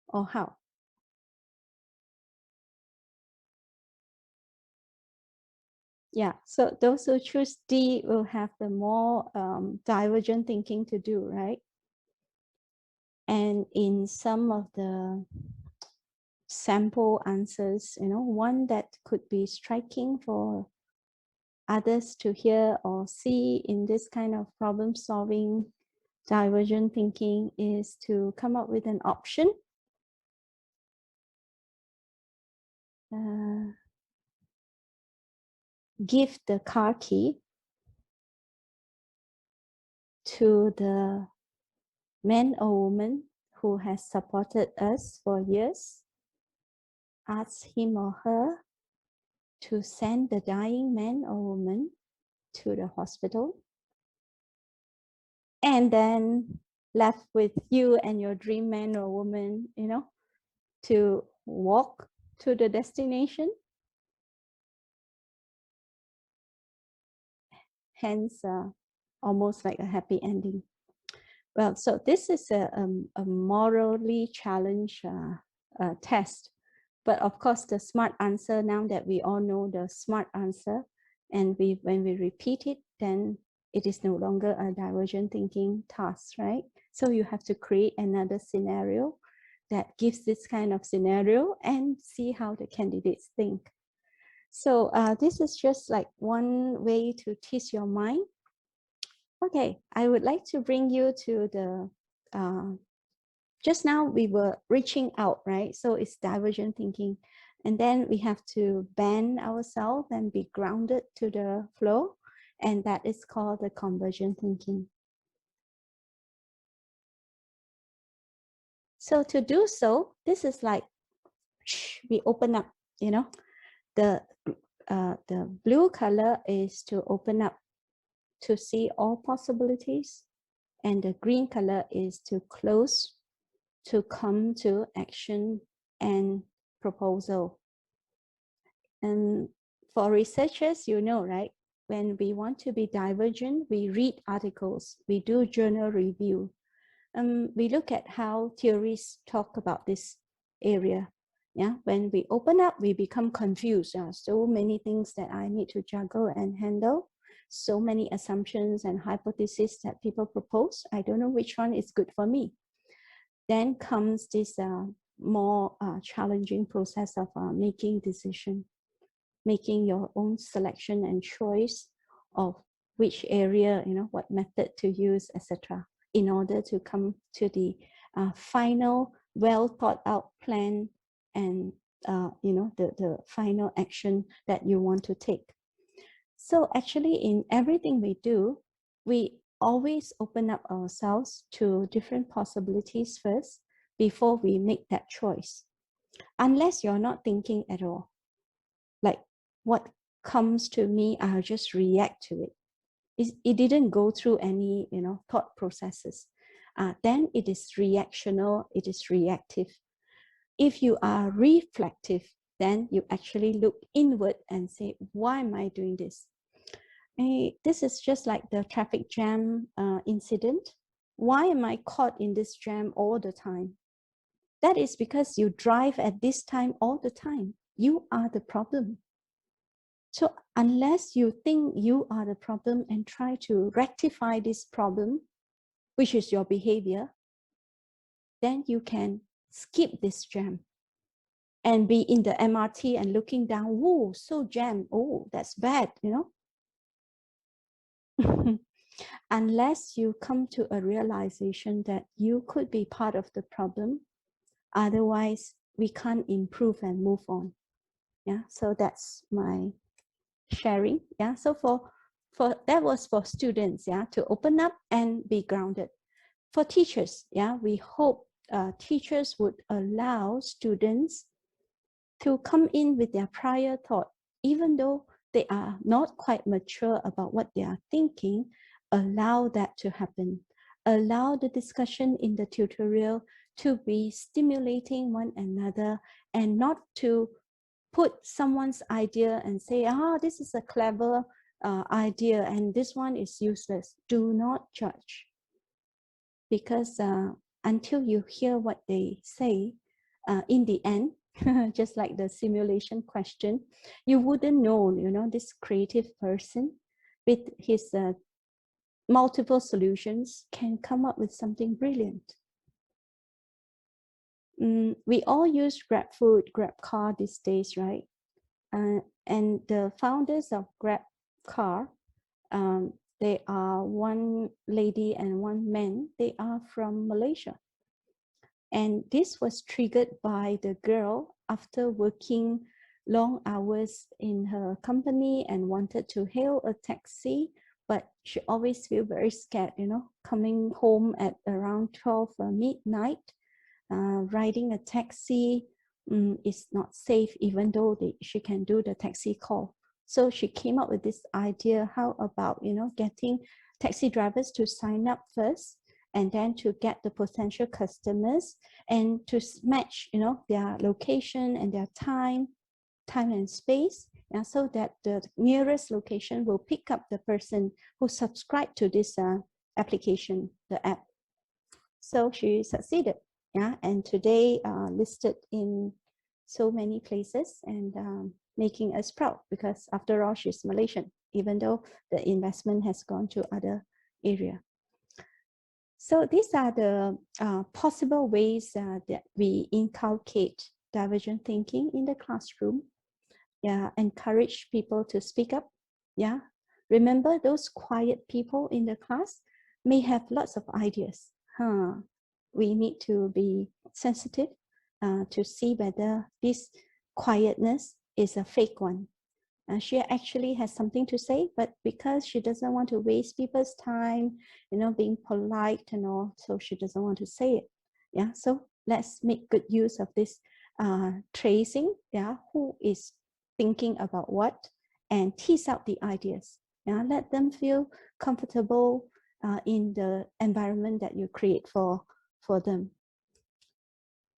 Or how? Yeah, so those who choose D will have the more divergent thinking to do, right? And in some of the sample answers, one that could be striking for others to hear or see in this kind of problem solving divergent thinking is to come up with an option. Give the car key to the man or woman who has supported us for years. Ask him or her to send the dying man or woman to the hospital. And then left with you and your dream man or woman, to walk to the destination. Hence, almost like a happy ending. Well, so this is a morally challenged test. But of course, the smart answer, now that we all know the smart answer, and when we repeat it, then it is no longer a divergent thinking task, right? So you have to create another scenario that gives this kind of scenario and see how the candidates think. So this is just like one way to tease your mind. Okay, I would like to bring you to the, just now we were reaching out, right? So it's divergent thinking. And then we have to bend ourselves and be grounded to the flow. And that is called the convergent thinking. So to do so, this is like, we open up, the blue color is to open up to see all possibilities. And the green color is to close, to come to action and proposal. And for researchers, right? When we want to be divergent, we read articles, we do journal review. We look at how theories talk about this area. Yeah, when we open up, we become confused. So many things that I need to juggle and handle. So many assumptions and hypotheses that people propose. I don't know which one is good for me. Then comes this more challenging process of making decision, making your own selection and choice of which area, what method to use, etc., in order to come to the final, well thought out plan and the final action that you want to take. So actually, in everything we do, we always open up ourselves to different possibilities first before we make that choice. Unless you're not thinking at all. Like what comes to me, I'll just react to it. It didn't go through any, thought processes. Then it is reactional, it is reactive. If you are reflective, then you actually look inward and say, why am I doing this? This is just like the traffic jam incident. Why am I caught in this jam all the time? That is because you drive at this time all the time. You are the problem. So unless you think you are the problem and try to rectify this problem, which is your behavior, then you can skip this jam and be in the MRT and looking down, whoa, so jammed, oh, that's bad, Unless you come to a realization that you could be part of the problem, otherwise we can't improve and move on. Yeah, so that's my sharing. Yeah, so for that was for students, yeah, to open up and be grounded. For teachers, yeah, we hope teachers would allow students to come in with their prior thought, even though they are not quite mature about what they are thinking. Allow that to happen. Allow the discussion in the tutorial to be stimulating one another, and not to put someone's idea and say, this is a clever idea and this one is useless. Do not judge, because until you hear what they say, in the end, just like the simulation question, you wouldn't know, this creative person with his multiple solutions can come up with something brilliant. We all use Grab food, Grab car these days, right? And the founders of Grab car, they are one lady and one man. They are from Malaysia. And this was triggered by the girl after working long hours in her company and wanted to hail a taxi, but she always feel very scared, coming home at around 12 midnight. Riding a taxi is not safe, even though she can do the taxi call. So she came up with this idea: how about, getting taxi drivers to sign up first, and then to get the potential customers and to match, their location and their time and space, and so that the nearest location will pick up the person who subscribed to this application, the app. So she succeeded, yeah, and today listed in so many places, and making us proud, because after all, she's Malaysian, even though the investment has gone to other area. So these are the possible ways that we inculcate divergent thinking in the classroom. Yeah, encourage people to speak up. Yeah, remember, those quiet people in the class may have lots of ideas. We need to be sensitive to see whether this quietness is a fake one. She actually has something to say, but because she doesn't want to waste people's time, being polite and all, so she doesn't want to say it. Yeah, so let's make good use of this tracing. Yeah, who is thinking about what, and tease out the ideas. Yeah, let them feel comfortable in the environment that you create for them.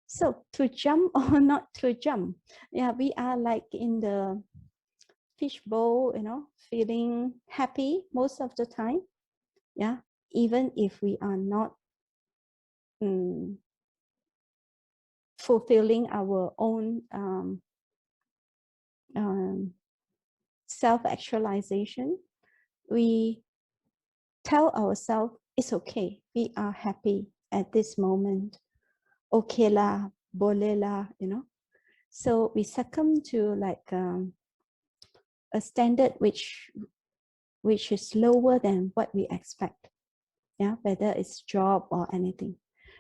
So to jump or not to jump, yeah, we are like in the fishbowl, feeling happy most of the time. Yeah, even if we are not fulfilling our own self-actualization, we tell ourselves it's okay, we are happy at this moment. Okay lah, boleh lah, So we succumb to like a standard which is lower than what we expect. Yeah, whether it's job or anything.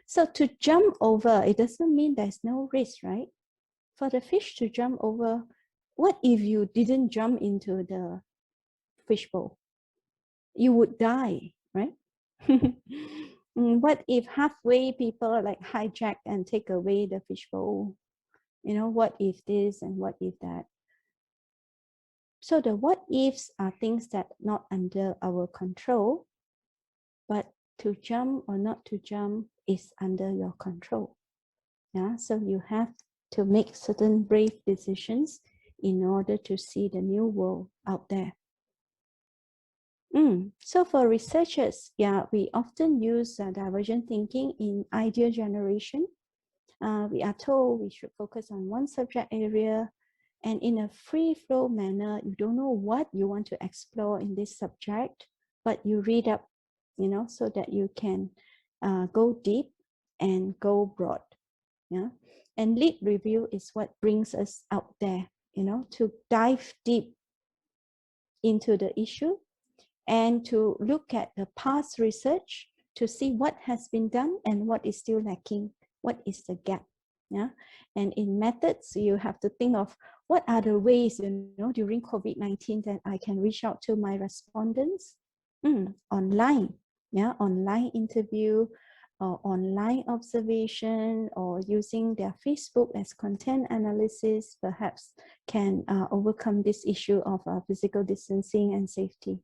So to jump over, it doesn't mean there's no risk, right? For the fish to jump over, what if you didn't jump into the fishbowl? You would die, right? What if halfway people like hijack and take away the fishbowl? What if this and what if that? So the what ifs are things that are not under our control, but to jump or not to jump is under your control. Yeah, so you have to make certain brave decisions in order to see the new world out there. So for researchers, yeah, we often use divergent thinking in idea generation. We are told we should focus on one subject area, and in a free flow manner, you don't know what you want to explore in this subject, but you read up, so that you can go deep and go broad. Yeah, and lead review is what brings us out there, to dive deep into the issue and to look at the past research to see what has been done and what is still lacking, what is the gap. Yeah, and in methods, you have to think of what are the ways, during COVID-19 that I can reach out to my respondents? Online, online interview, or online observation, or using their Facebook as content analysis, perhaps can overcome this issue of physical distancing and safety.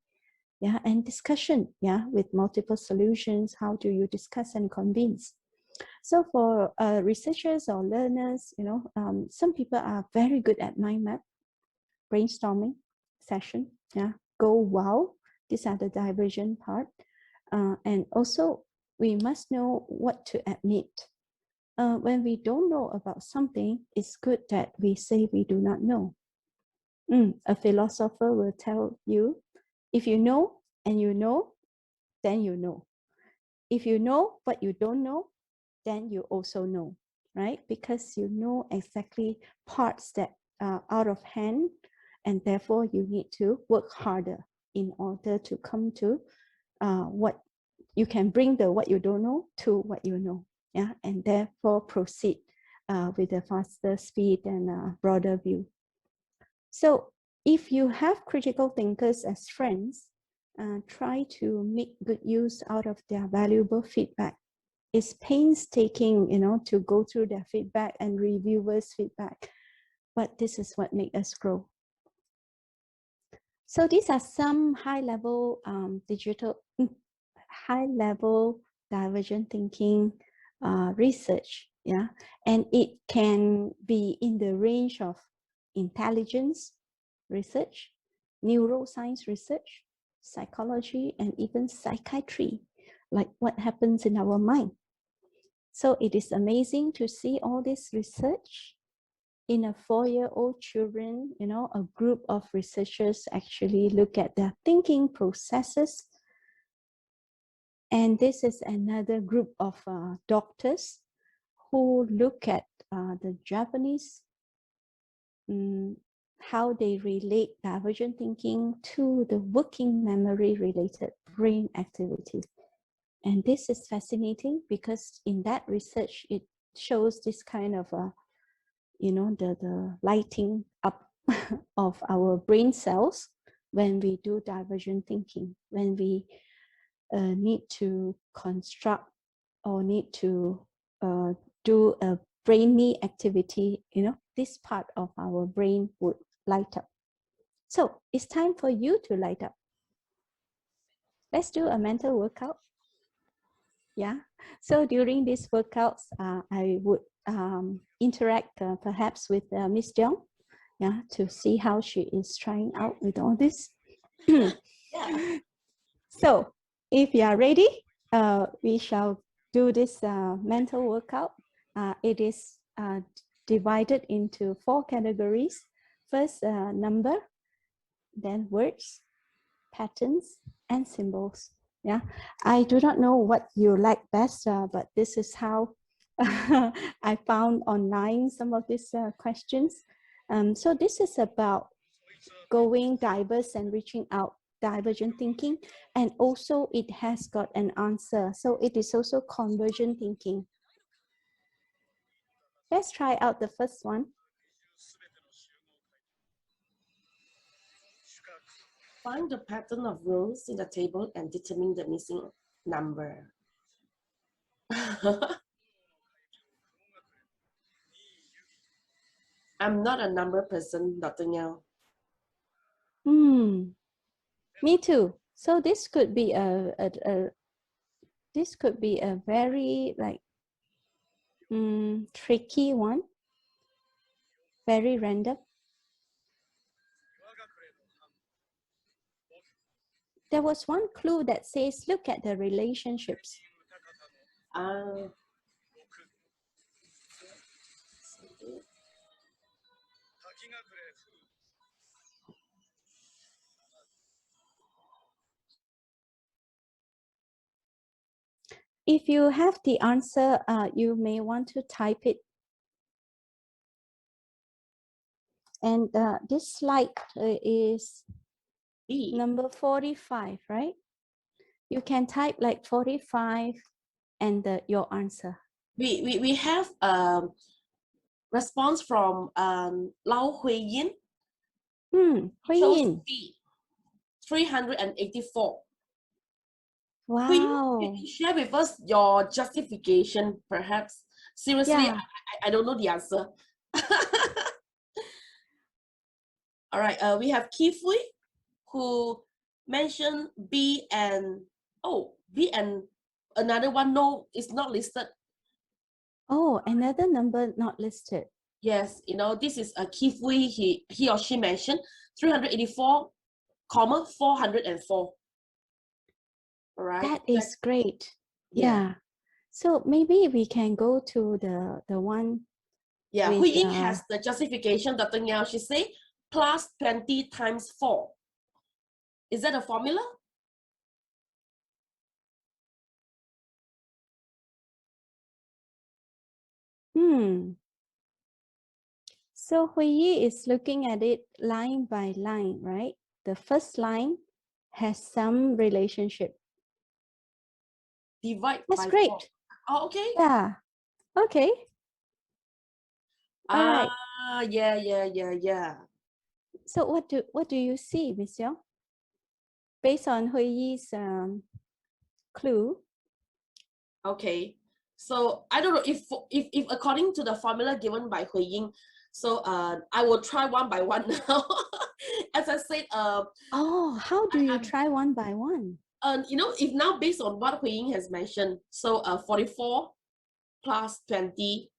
And discussion, with multiple solutions. How do you discuss and convince? So for researchers or learners, some people are very good at mind map, brainstorming session, go wow. These are the diversion part. And also, we must know what to admit. When we don't know about something, it's good that we say we do not know. A philosopher will tell you, if you know and you know, then you know. If you know what you don't know, then you also know, right? Because you know exactly parts that are out of hand, and therefore you need to work harder in order to come to what you can bring, the what you don't know to what you know, and therefore proceed with a faster speed and a broader view. So if you have critical thinkers as friends, try to make good use out of their valuable feedback. It's painstaking, to go through their feedback and reviewers' feedback, but this is what makes us grow. So these are some high-level high-level divergent thinking research, and it can be in the range of intelligence research, neuroscience research, psychology, and even psychiatry, like what happens in our mind. So it is amazing to see all this research in a 4-year-old children, a group of researchers actually look at their thinking processes. And this is another group of doctors who look at the Japanese, how they relate divergent thinking to the working memory related brain activity. And this is fascinating because in that research, it shows this kind of, the lighting up of our brain cells when we do divergent thinking, when we need to construct or need to do a brainy activity, this part of our brain would light up. So it's time for you to light up. Let's do a mental workout. So during these workouts, I would interact perhaps with Miss Jiang, to see how she is trying out with all this. So if you are ready, we shall do this mental workout. It is divided into 4 categories. First, number, then words, patterns, and symbols. I do not know what you like best, but this is how I found online some of these questions. So this is about going diverse and reaching out, divergent thinking, and also it has got an answer. So it is also convergent thinking. Let's try out the first one. Find the pattern of rows in the table and determine the missing number. I'm not a number person, Dr. Nyao. Me too. So this could be a very like tricky one, very random. There was one clue that says, look at the relationships. If you have the answer, you may want to type it. And this slide is number 45, right? You can type like 45 and your answer. We have response from Lao Hui Yin. Hui Chose Yin. B, 384. Hui Yin, Wow. can you share with us your justification, perhaps? Seriously, Yeah. I don't know the answer. All right, we have Ki Fui, who mentioned B and, oh, B and another one, no, it's not listed. Oh, another number not listed. Yes, you know, this is a Ki Fui, he or she mentioned 384, 404. All right. That is great. Yeah. So maybe we can go to the one Yeah, with, Hui Ying has the justification, Dr. Niao, she say plus 20 times 4. Is that a formula? So Hui Yi is looking at it line by line, right? The first line has some relationship. Divide That's by great. 4. Oh, okay. Yeah. Okay. All right. Yeah. So what do you see, Miss Yong? Based on Hui Yi's clue. Okay. So I don't know if according to the formula given by Hui Ying, so I will try one by one now. As I said, oh, how do you try one by one? You know, if now based on what Hui Ying has mentioned, so 44 plus 20,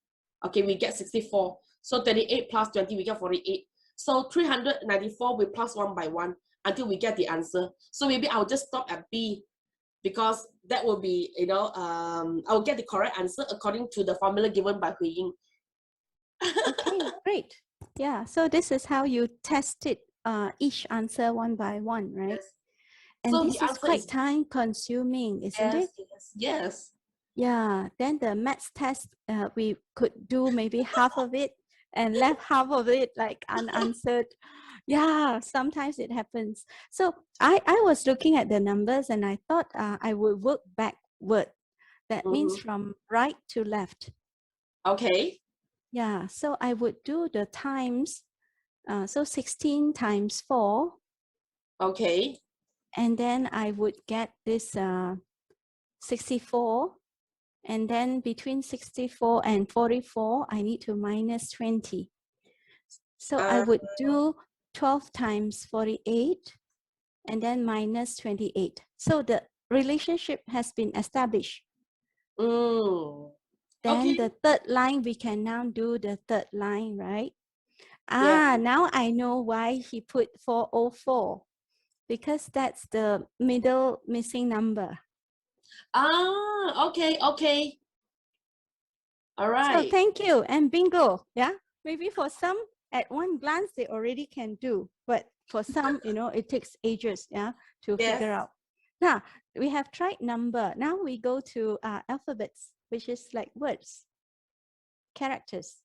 okay, we get 64. So 38 plus 20, we get 48. So 394, we plus one by one until we get the answer. So maybe I'll just stop at B, because that will be, you know, I'll get the correct answer according to the formula given by Hui Ying. Okay, great. Yeah, so this is how you test it, each answer one by one, right? Yes. And So this the is answer quite is time consuming, isn't it? Yes. Yeah, then the maths test, we could do maybe half of it and left half of it like unanswered. Yeah, sometimes it happens. So I was looking at the numbers and I thought I would work backward. That means from right to left. Okay. Yeah, so I would do the times. So 16 times 4. Okay. And then I would get this 64. And then between 64 and 44, I need to minus 20. So I would do 12 times 48 and then minus 28. So the relationship has been established. Then Okay. the third line, we can now do the third line, right? Yeah. Now I know why he put 404, because that's the middle missing number. Okay. All So right. thank you, and bingo. Yeah, maybe for some at one glance they already can do, but for some, you know, it takes ages, yeah, to figure out. Now we have tried number. Now we go to alphabets, which is like words, characters.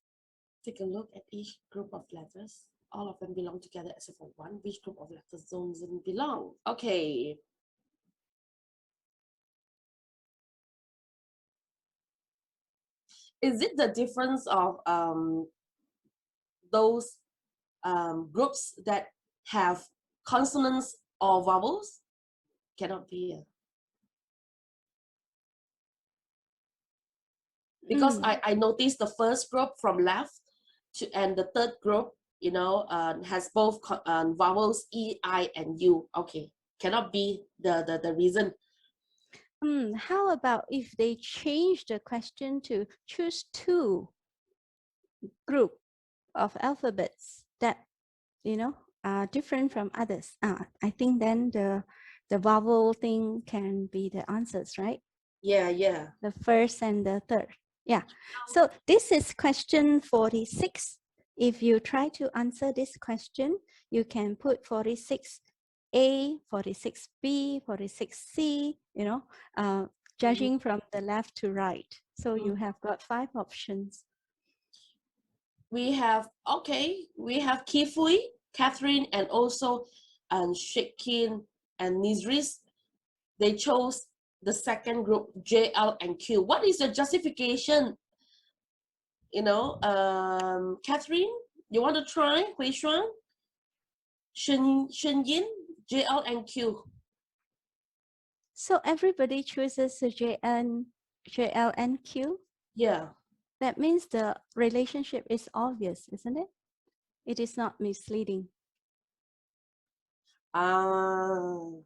Take a look at each group of letters. All of them belong together except for one. Which group of letters doesn't belong? Okay. Is it the difference of those groups that have consonants or vowels? Cannot be. Because I noticed the first group from left and the third group, you know, has both vowels E, I, and U. Okay, cannot be the reason. How about if they change the question to choose 2 group of alphabets that, you know, are different from others? I think then the vowel thing can be the answers, right? Yeah. The first and the third. Yeah. So this is question 46. If you try to answer this question, you can put 46A, 46B, 46C, you know, judging from the left to right. So you have got 5 options. We have Ki Fui, Catherine, and also Shekin and Nizris. They chose the second group, JL and Q. What is your justification, Catherine, you want to try? Hui Xuan, Shen Yin, JL and Q. So everybody chooses the JL and Q. Yeah. That means the relationship is obvious, isn't it? It is not misleading. Can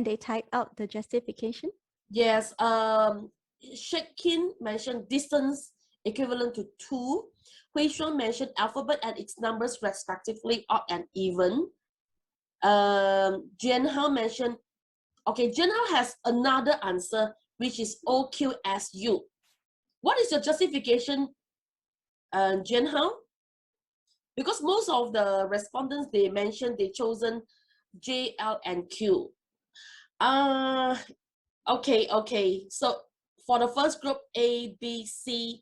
they type out the justification? Yes. Shekin mentioned distance equivalent to 2. Hui Xuan mentioned alphabet and its numbers respectively, odd and even. Jian Hao mentioned, okay, Jian Hao has another answer, which is OQSU. What is your justification, Jian Hao? Because most of the respondents, they mentioned they chosen J, L, and Q. Okay. So for the first group, A, B, C,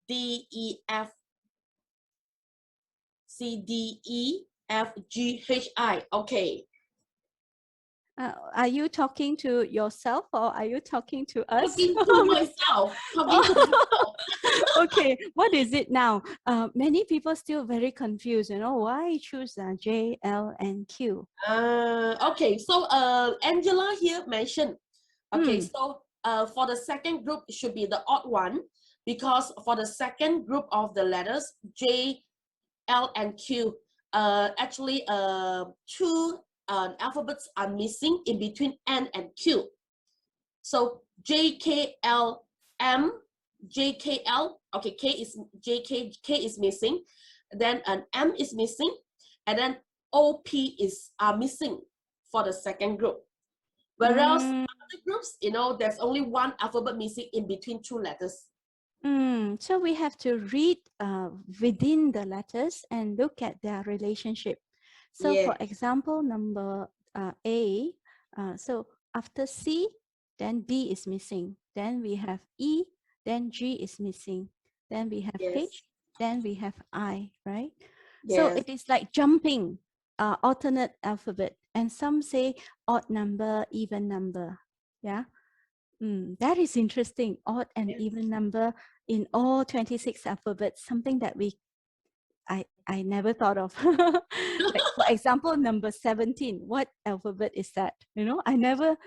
D, E, F, C, D, E, F, G, H, I. Okay. Are you talking to yourself or are you talking to us? Talking to myself. Talking to myself. Okay, what is it now? Many people still very confused, why choose J, L, and Q? Okay, so Angela here mentioned, okay, so for the second group, it should be the odd one, because for the second group of the letters, J, L, and Q, actually two alphabets are missing in between N and Q. So J, K, L, M, J, K, L, okay, K is missing, then an M is missing, and then OP are missing for the second group. Whereas other groups, there's only one alphabet missing in between two letters. So we have to read within the letters and look at their relationship. So Yeah. for example, number A, so after C, then B is missing. Then we have E, then G is missing. Then we have Yes. H, then we have I, right? Yes. So it is like jumping alternate alphabet. And some say odd number, even number. Yeah. That is interesting. Odd and even number in all 26 alphabets, something that I never thought of. Like for example, number 17, what alphabet is that? I never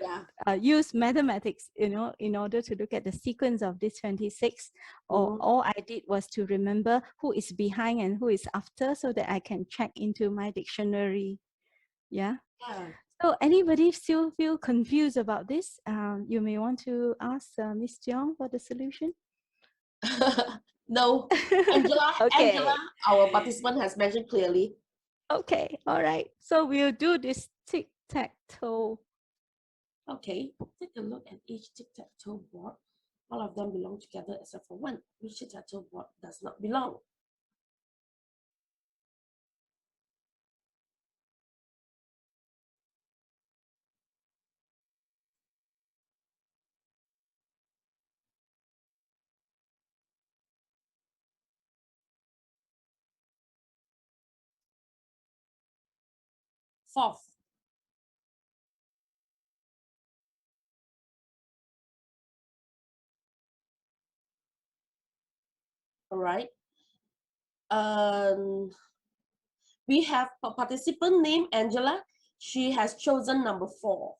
use mathematics, in order to look at the sequence of this 26. Or all I did was to remember who is behind and who is after so that I can check into my dictionary. Yeah. So anybody still feel confused about this? You may want to ask Miss Tiong for the solution. No, Angela, Okay. Angela, our participant has mentioned clearly. Okay, all right. So we'll do this tic-tac-toe. Okay, take a look at each tic-tac-toe board. All of them belong together except for one. Which tic-tac-toe board does not belong? Fourth. All right. We have a participant named Angela. She has chosen number 4.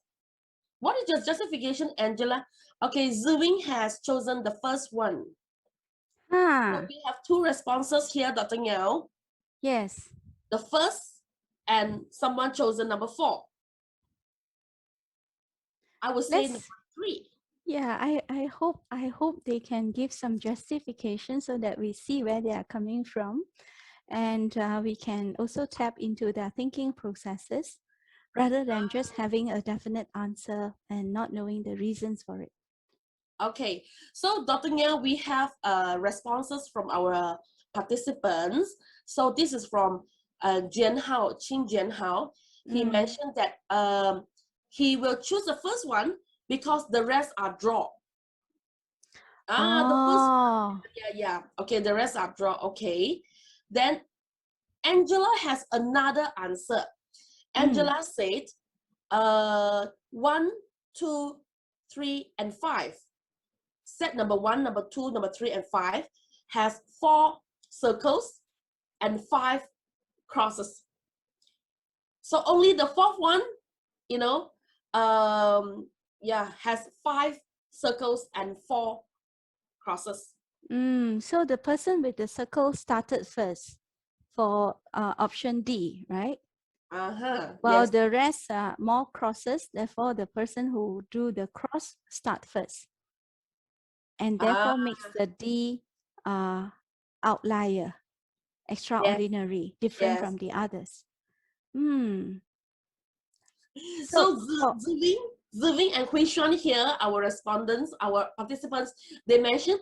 What is your justification, Angela? Okay, Zuwing has chosen the first one. So we have 2 responses here, Dr. Yao. Yes. The first, and someone chosen number 4. I would say number 3. Yeah, I hope they can give some justification so that we see where they are coming from, and we can also tap into their thinking processes rather than just having a definite answer and not knowing the reasons for it. Okay, so Dr. Nia, we have responses from our participants. So this is from Jian Hao, Qing Jian Hao. He mentioned that he will choose the first one because the rest are draw. The first one, yeah. Okay, the rest are draw. Okay, then Angela has another answer. Angela said, 1, 2, 3, and 5. Set number 1, number 2, number 3, and 5. has 4 circles and 5 crosses. So only the fourth one, you know, has 5 circles and 4 crosses. So the person with the circle started first for option D, right? While Yes. the rest are more crosses, therefore the person who drew the cross start first, and therefore makes the D outlier, extraordinary, different from the others. So Ziving and Hui Xuan here, our respondents, our participants, they mentioned,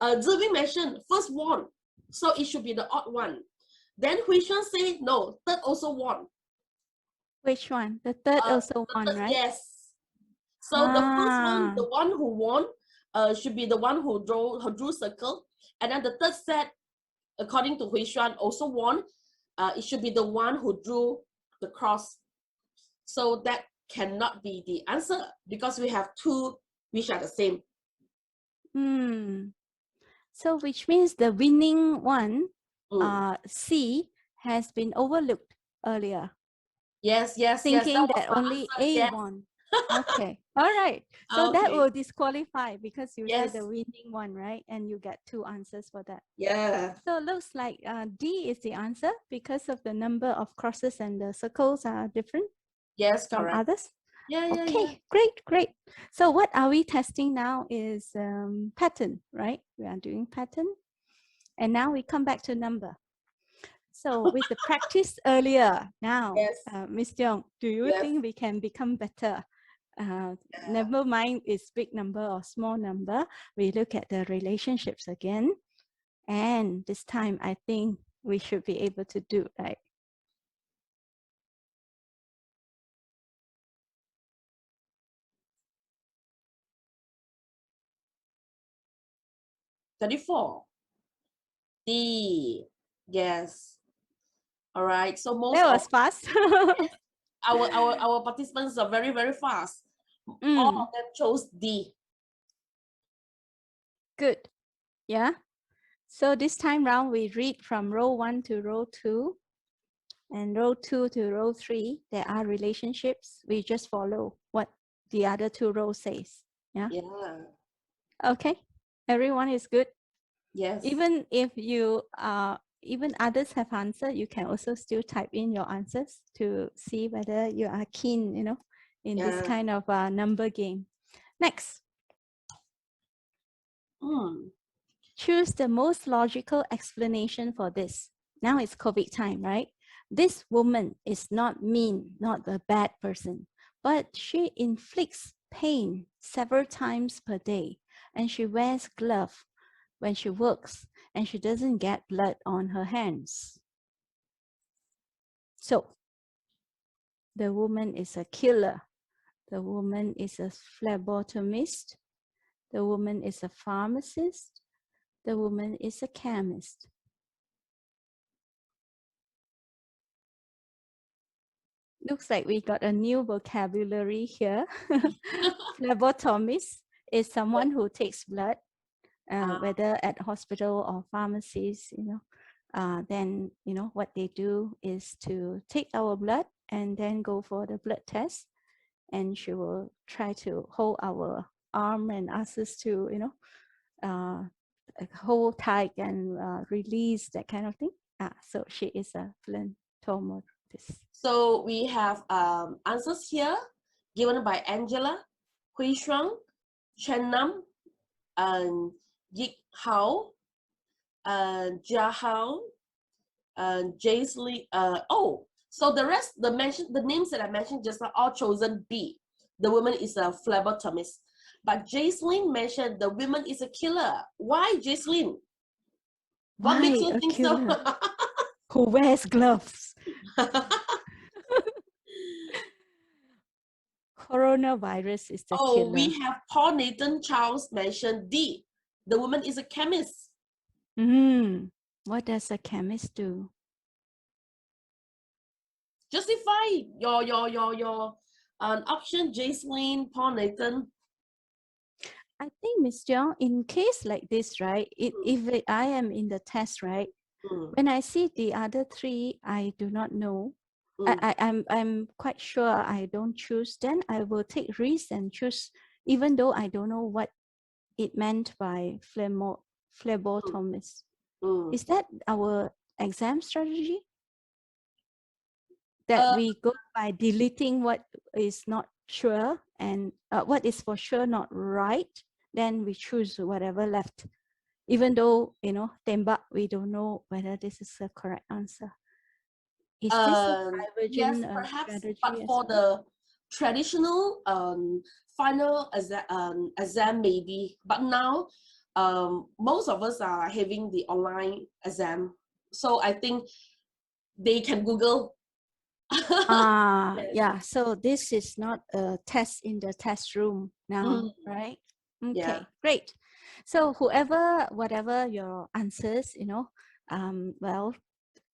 Ziving mentioned first one, so it should be the odd one. Then Hui Xuan say no, third also won. Which one? The third also won, right? Yes. So the first one, the one who won, should be the one who drew circle, and then the third set, according to Hui Xuan, also won. It should be the one who drew the cross. So that cannot be the answer because we have 2 which are the same. So which means the winning one, C, has been overlooked earlier. Yes. Thinking that only A won. Okay. All right. So that will disqualify because you said the winning one, right? And you get 2 answers for that. Yeah. So it looks like D is the answer because of the number of crosses and the circles are different. Yes, from correct. others. Okay, great. So what are we testing now is pattern, right? We are doing pattern. And now we come back to number. So with the practice earlier, now, Ms. Young, do you think we can become better? Never mind it's big number or small number. We look at the relationships again. And this time, I think we should be able to do, right? $34. D. Yes. All right. So most that was fast. our participants are very, very fast. All of them chose D. Good. Yeah. So this time round, we read from row 1 to row 2 and row 2 to row 3. There are relationships. We just follow what the other 2 rows says. Yeah. Okay. Everyone is good. Yes. Even if you even others have answered, you can also still type in your answers to see whether you are keen, in this kind of number game. Next. Choose the most logical explanation for this. Now it's COVID time, right? This woman is not mean, not a bad person, but she inflicts pain several times per day, and she wears gloves when she works, and she doesn't get blood on her hands. So, the woman is a killer. The woman is a phlebotomist. The woman is a pharmacist. The woman is a chemist. Looks like we got a new vocabulary here. Phlebotomist is someone who takes blood, whether at hospital or pharmacies, then, what they do is to take our blood and then go for the blood test. And she will try to hold our arm and ask us to, hold tight and release, that kind of thing. So she is a phlebotomist. So we have answers here given by Angela, Hui Shuang, Chen Nam, and Yik Hao, and Jia Hao, and Jaisley. So the rest, the names that I mentioned just are all chosen B. The woman is a phlebotomist. But Jaislyn mentioned the woman is a killer. Why, Jaislyn? What makes you think so? Who wears gloves? Coronavirus is the killer. We have Paul Nathan Charles mentioned D. The woman is a chemist. What does a chemist do? Justify your option, Jaislyn, Paul Nathan. I think, Miss Jiang, in case like this, right, if I am in the test, right, when I see the other three, I do not know. I'm quite sure I don't choose. Then I will take risk and choose, even though I don't know what it meant by phlebotomist. Is that our exam strategy? That we go by deleting what is not sure and what is for sure not right, then we choose whatever left, even though, you know, tembak, we don't know whether this is the correct answer. Is this a divergent yes, perhaps, strategy but as for well? the traditional final exam maybe, but now most of us are having the online exam, so I think they can Google. Yeah, so this is not a test in the test room now, right? Okay, Yeah. great. So whatever your answers, you know, well,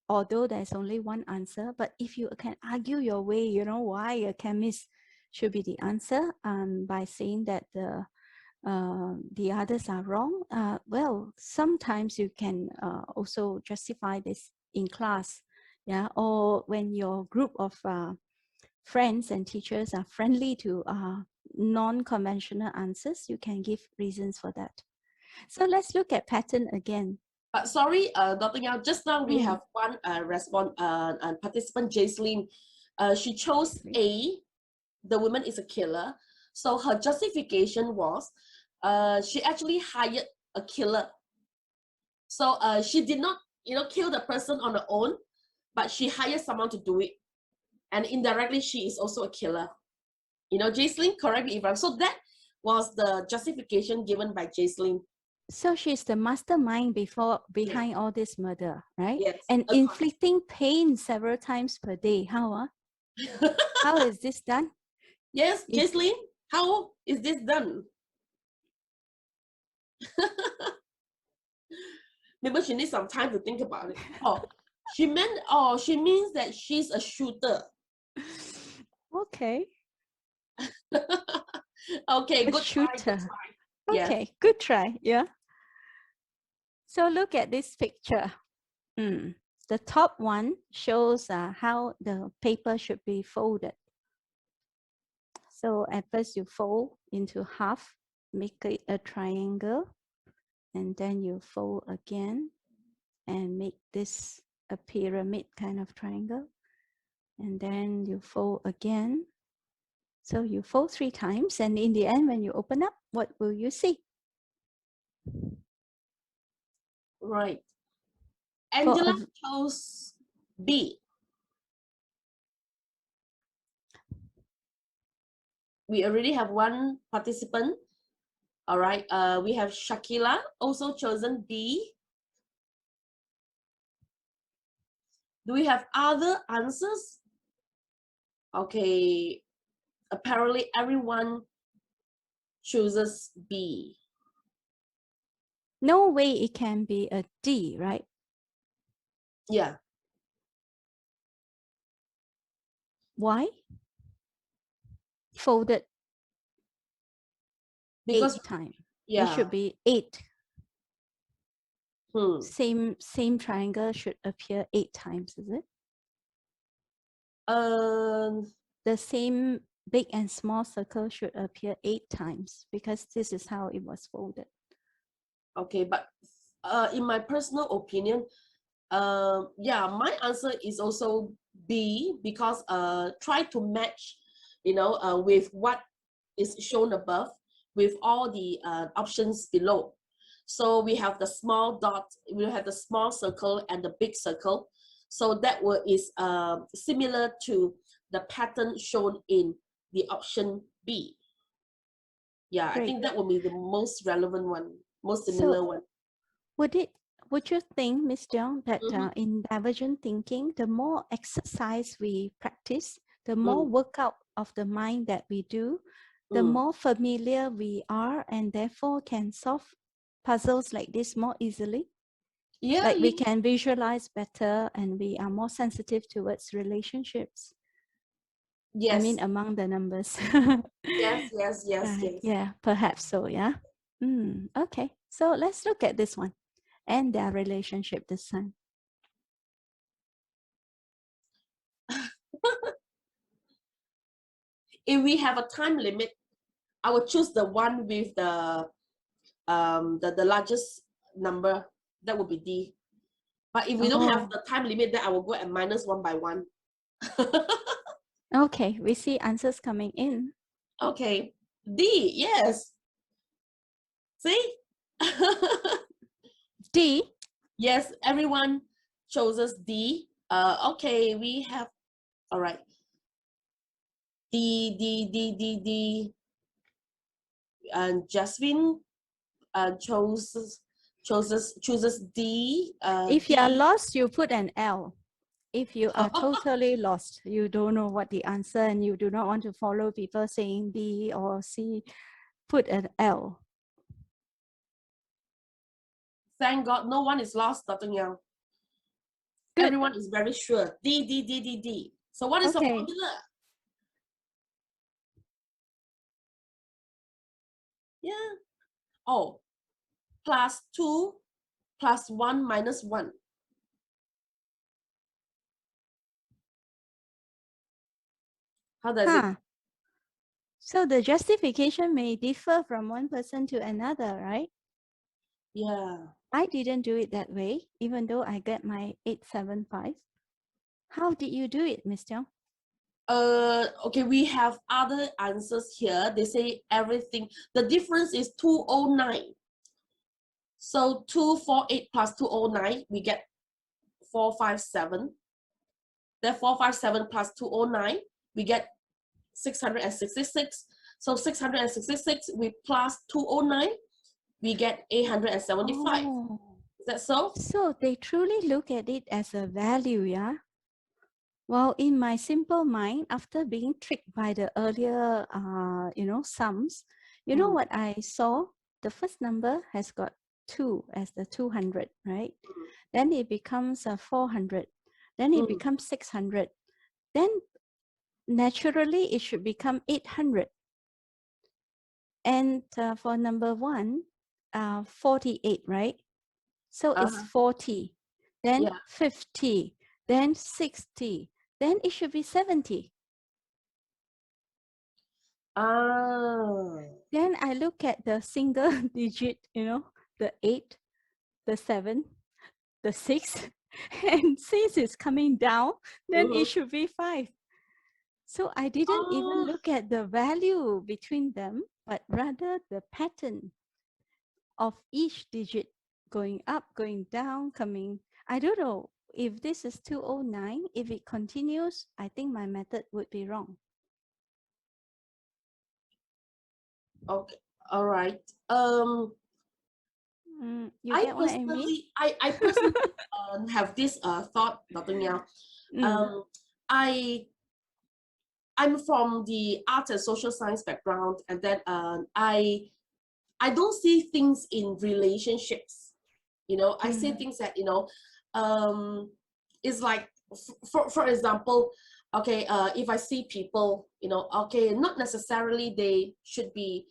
although there's only one answer, but if you can argue your way, you know, why a chemist should be the answer, by saying that the others are wrong, well, sometimes you can also justify this in class, yeah, or when your group of friends and teachers are friendly to non-conventional answers, you can give reasons for that. So let's look at pattern again. But sorry, Dr. Yao, just now we have one participant, Jaislyn. She chose A, the woman is a killer. So her justification was she actually hired a killer. So she did not, you know, kill the person on her own, but she hired someone to do it. And indirectly, she is also a killer. You know, Jaislyn, correct me if I'm. So that was the justification given by Jaislyn. So she's the mastermind behind all this murder, right? Yes. And inflicting pain several times per day. How? How is this done? Yes, Jaislyn, how is this done? Maybe she needs some time to think about it. She means that she's a shooter. Okay. Okay, good shooter. try. Okay, yes. good try. Yeah. So look at this picture. The top one shows how the paper should be folded. So at first you fold into half, make it a triangle, and then you fold again and make this a pyramid kind of triangle. And then you fold again. So you fold 3 times, and in the end, when you open up, what will you see? Right. Angela chose B. We already have one participant. All right. We have Shakila, also chosen B. Do we have other answers? Okay. Apparently, everyone chooses B. No way it can be a D, right? Yeah. Why? Folded because 8 times. Yeah. It should be 8. Hmm. Same triangle should appear 8 times, is it? The same big and small circle should appear 8 times because this is how it was folded. Okay, but in my personal opinion, yeah, my answer is also B, because try to match, you know, with what is shown above with all the options below. So we have the small dot, we have the small circle and the big circle. So that is similar to the pattern shown in the option B. Yeah, Great. I think that will be the most relevant one, most similar one. Would you think, Ms. Jiang, that in divergent thinking, the more exercise we practice, the more workout of the mind that we do, the more familiar we are and therefore can solve puzzles like this more easily? Yeah, like we can visualize better and we are more sensitive towards relationships. Yes. I mean, among the numbers. Yes. Yeah, perhaps so, yeah. Okay, so let's look at this one and their relationship this time. If we have a time limit, I will choose the one with the largest number. That would be D. But if we don't have the time limit, then I will go and minus one by one. Okay, we see answers coming in. Okay, D, yes. See? D. Yes, everyone chooses D. Okay, we have, all right. D. And Jasmine chooses D. If you D. are lost, you put an L. If you are totally lost, you don't know what the answer and you do not want to follow people saying B or C, put an L. Thank God no one is lost, Dr. Yang. Good. Everyone is very sure. D. So what is the formula? Yeah. Oh, +2 +1 -1. How does it? So the justification may differ from one person to another, right? Yeah. I didn't do it that way, even though I get my 875. How did you do it, Ms. Tiong? Okay, we have other answers here. They say everything. The difference is 209. So 248 plus 209, we get 457. Then 457 plus 209, we get 666. So 666, we plus 209, we get 875. Is that so? So they truly look at it as a value, yeah? Well, in my simple mind, after being tricked by the earlier, sums, you know what I saw? The first number has got 2 as the 200, right? Then it becomes 400. Then it becomes 600. Then naturally it should become 800. And for number 1, 48, right? So it's 40, then 50, then 60, then it should be 70. Then I look at the single digit, the 8, the 7, the 6, and since it's coming down, then it should be 5. So I didn't even look at the value between them, but rather the pattern of each digit going up, going down, coming. I don't know if this is 209. If it continues, I think my method would be wrong. Okay, all right. You get what I mean? I personally have this thought, Dr. Yang. I'm from the art and social science background, and then I don't see things in relationships. I see things that it's like for example, okay, if I see people, okay, not necessarily they should be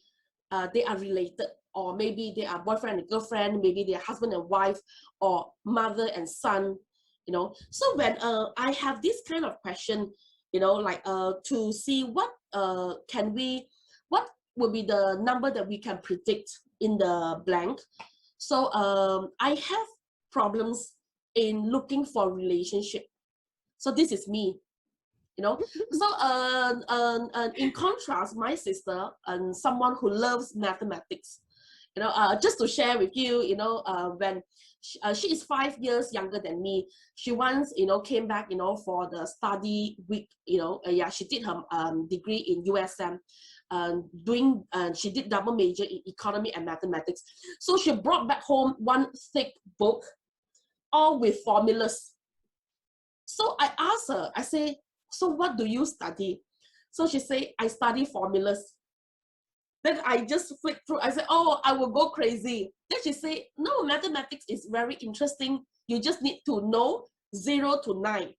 they are related, or maybe they are boyfriend and girlfriend, maybe they are husband and wife, or mother and son. So when I have this kind of question, like to see what what will be the number that we can predict in the blank. So I have problems in looking for relationship. So this is me. So in contrast, my sister and someone who loves mathematics, just to share with you, when she is 5 years younger than me, she once, came back, for the study week, she did her degree in USM, she did double major in economy and mathematics. So she brought back home one thick book, all with formulas. So I asked her, I say, so what do you study? So she said, I study formulas. Then I just flipped through. I said, oh, I will go crazy. Then she said, no, mathematics is very interesting. You just need to know 0 to 9.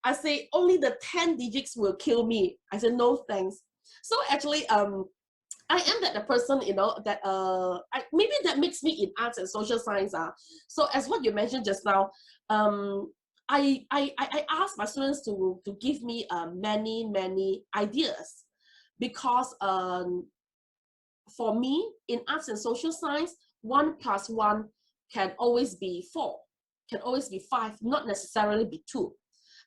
I say, only the 10 digits will kill me. I said, no, thanks. So actually, I am that the person, you know, that maybe that makes me in arts and social science. So as what you mentioned just now, I ask my students to give me many ideas, because for me in arts and social science, 1 + 1 can always be 4, can always be 5, not necessarily be 2.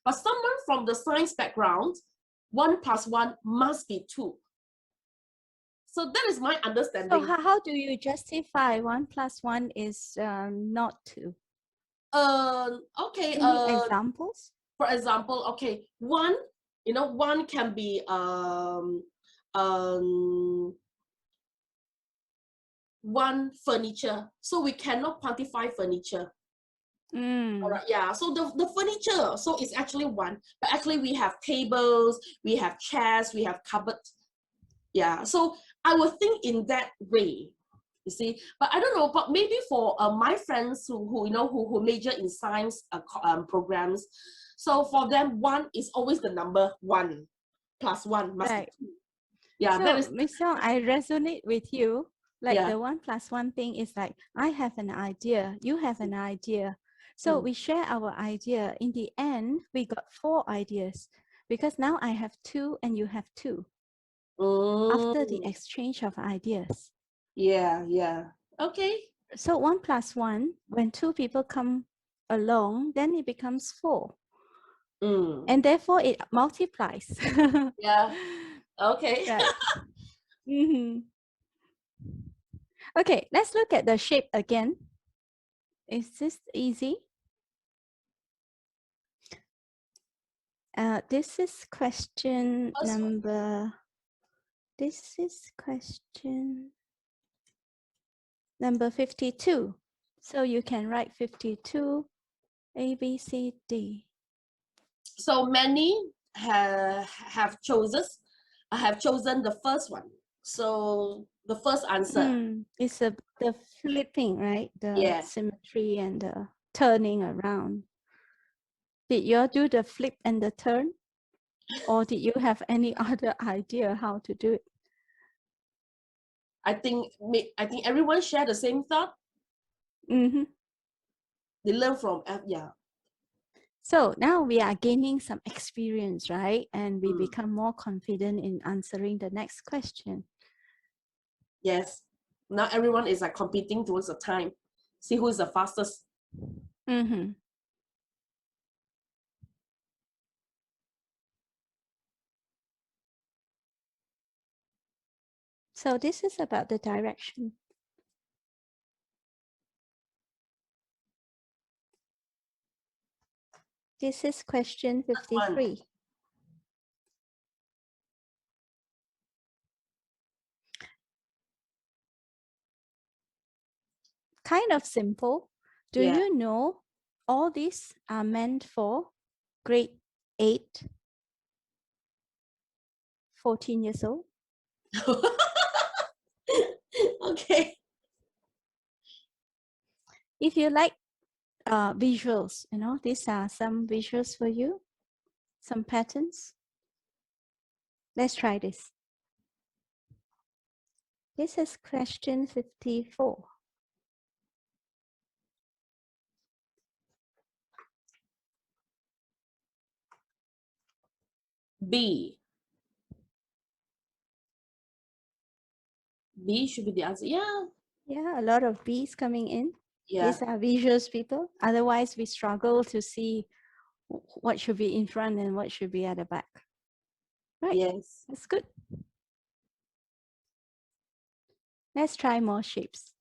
But someone from the science background, 1 + 1 must be 2. So that is my understanding. So how do you justify 1 + 1 is not 2? Okay. Any examples? For example, okay, 1, you know, 1 can be one furniture. So we cannot quantify furniture. All right, yeah. So the furniture, so it's actually 1, but actually we have tables, we have chairs, we have cupboard. Yeah. So I would think in that way, you see. But I don't know. But maybe for my friends who you know who major in science programs, so for them 1 is always the number 1 + 1 must Right. be 2. Yeah, so that is. Miss Song, I resonate with you. Like Yeah. the 1 + 1 thing is like, I have an idea, you have an idea. So we share our idea. In the end, we got 4 ideas, because now I have 2 and you have 2 after the exchange of ideas. Yeah, yeah. Okay. So 1 + 1, when 2 people come along, then it becomes 4. And therefore it multiplies. Yeah. Okay. Right. Okay, let's look at the shape again. Is this easy? This is question number. This is question number 52. So you can write 52, A, B, C, D. So many have chosen the first one. So the first answer. It's the flipping, right? The Yeah. symmetry and the turning around. Did you do the flip and the turn? Or did you have any other idea how to do it? I think everyone share the same thought. They learn from yeah. So now we are gaining some experience, right? And we become more confident in answering the next question. Yes. Now everyone is like competing towards the time. See who is the fastest. So this is about the direction. This is question 53. Kind of simple. Do you know all these are meant for grade 8, 14 years old? Okay. If you like visuals, you know, these are some visuals for you, some patterns. Let's try this. This is question 54. B. B should be the answer. Yeah. Yeah, a lot of B's coming in. Yeah. These are visuals, people. Otherwise, we struggle to see what should be in front and what should be at the back. Right? Yes. That's good. Let's try more shapes.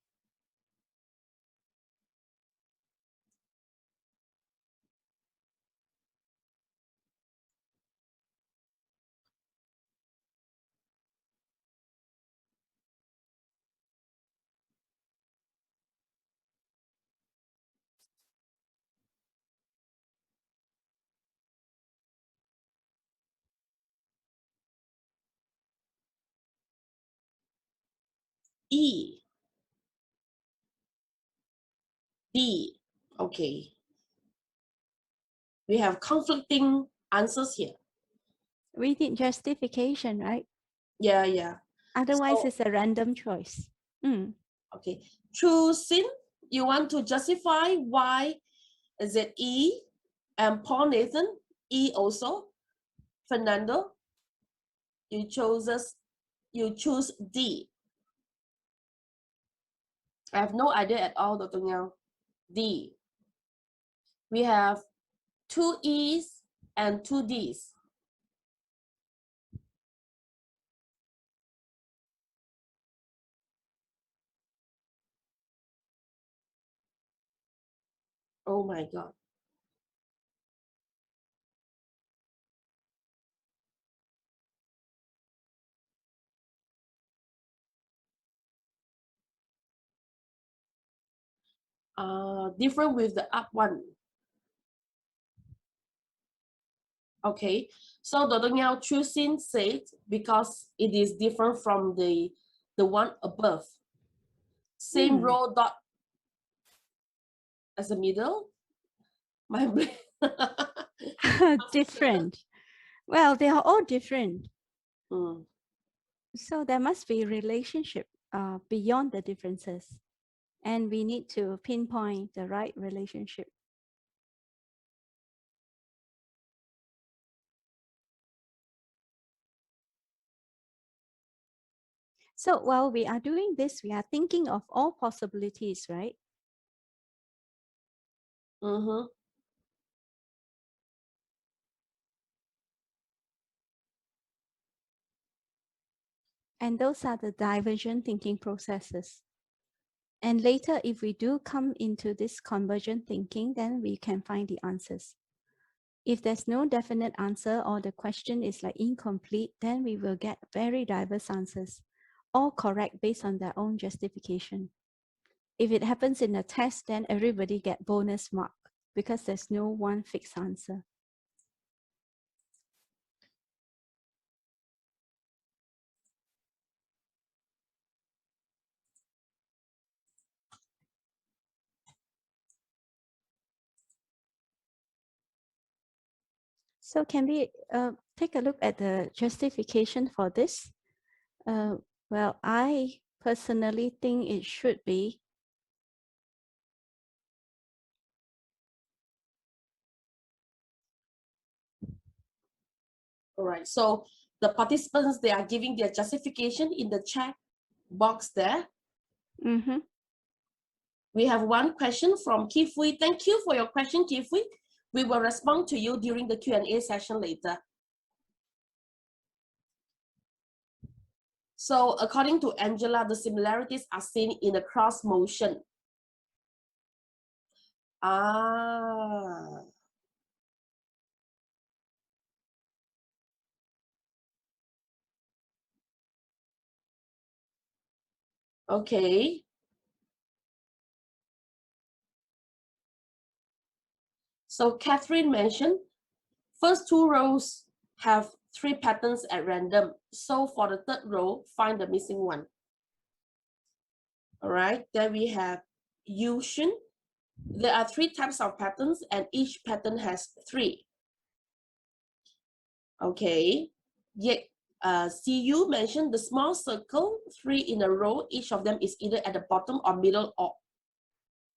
E. D. Okay. We have conflicting answers here. We need justification, right? Yeah, yeah. Otherwise, So, it's a random choice. Mm. okay. True Sin, you want to justify why is it E? And Paul Nathan, E also. Fernando, you choose D. I have no idea at all, Dr. Nyao. D. We have 2 E's and 2 D's. Oh my God. Different with the up one. Okay, so Dr. Nyao choosing said because it is different from the one above. Same row dot as the middle. My brain. Different. Well, they are all different. Mm. So there must be relationship beyond the differences. And we need to pinpoint the right relationship. So while we are doing this, we are thinking of all possibilities, right? Mm-hmm. And those are the divergent thinking processes. And later, if we do come into this convergent thinking, then we can find the answers. If there's no definite answer or the question is like incomplete, then we will get very diverse answers, all correct based on their own justification. If it happens in a test, then everybody get bonus mark because there's no one fixed answer. So can we take a look at the justification for this? Well, I personally think it should be All right. So the participants, they are giving their justification in the chat box there. Mm-hmm. We have one question from Kifui. Thank you for your question, Kifui. We will respond to you during the Q&A session later. So according to Angela, the similarities are seen in the cross motion. Ah. Okay. So Catherine mentioned, first 2 rows have 3 patterns at random. So for the 3rd row, find the missing one. All right, then we have Yushin. There are 3 types of patterns and each pattern has 3. Okay, yet CU mentioned the small circle, 3 in a row, each of them is either at the bottom or middle or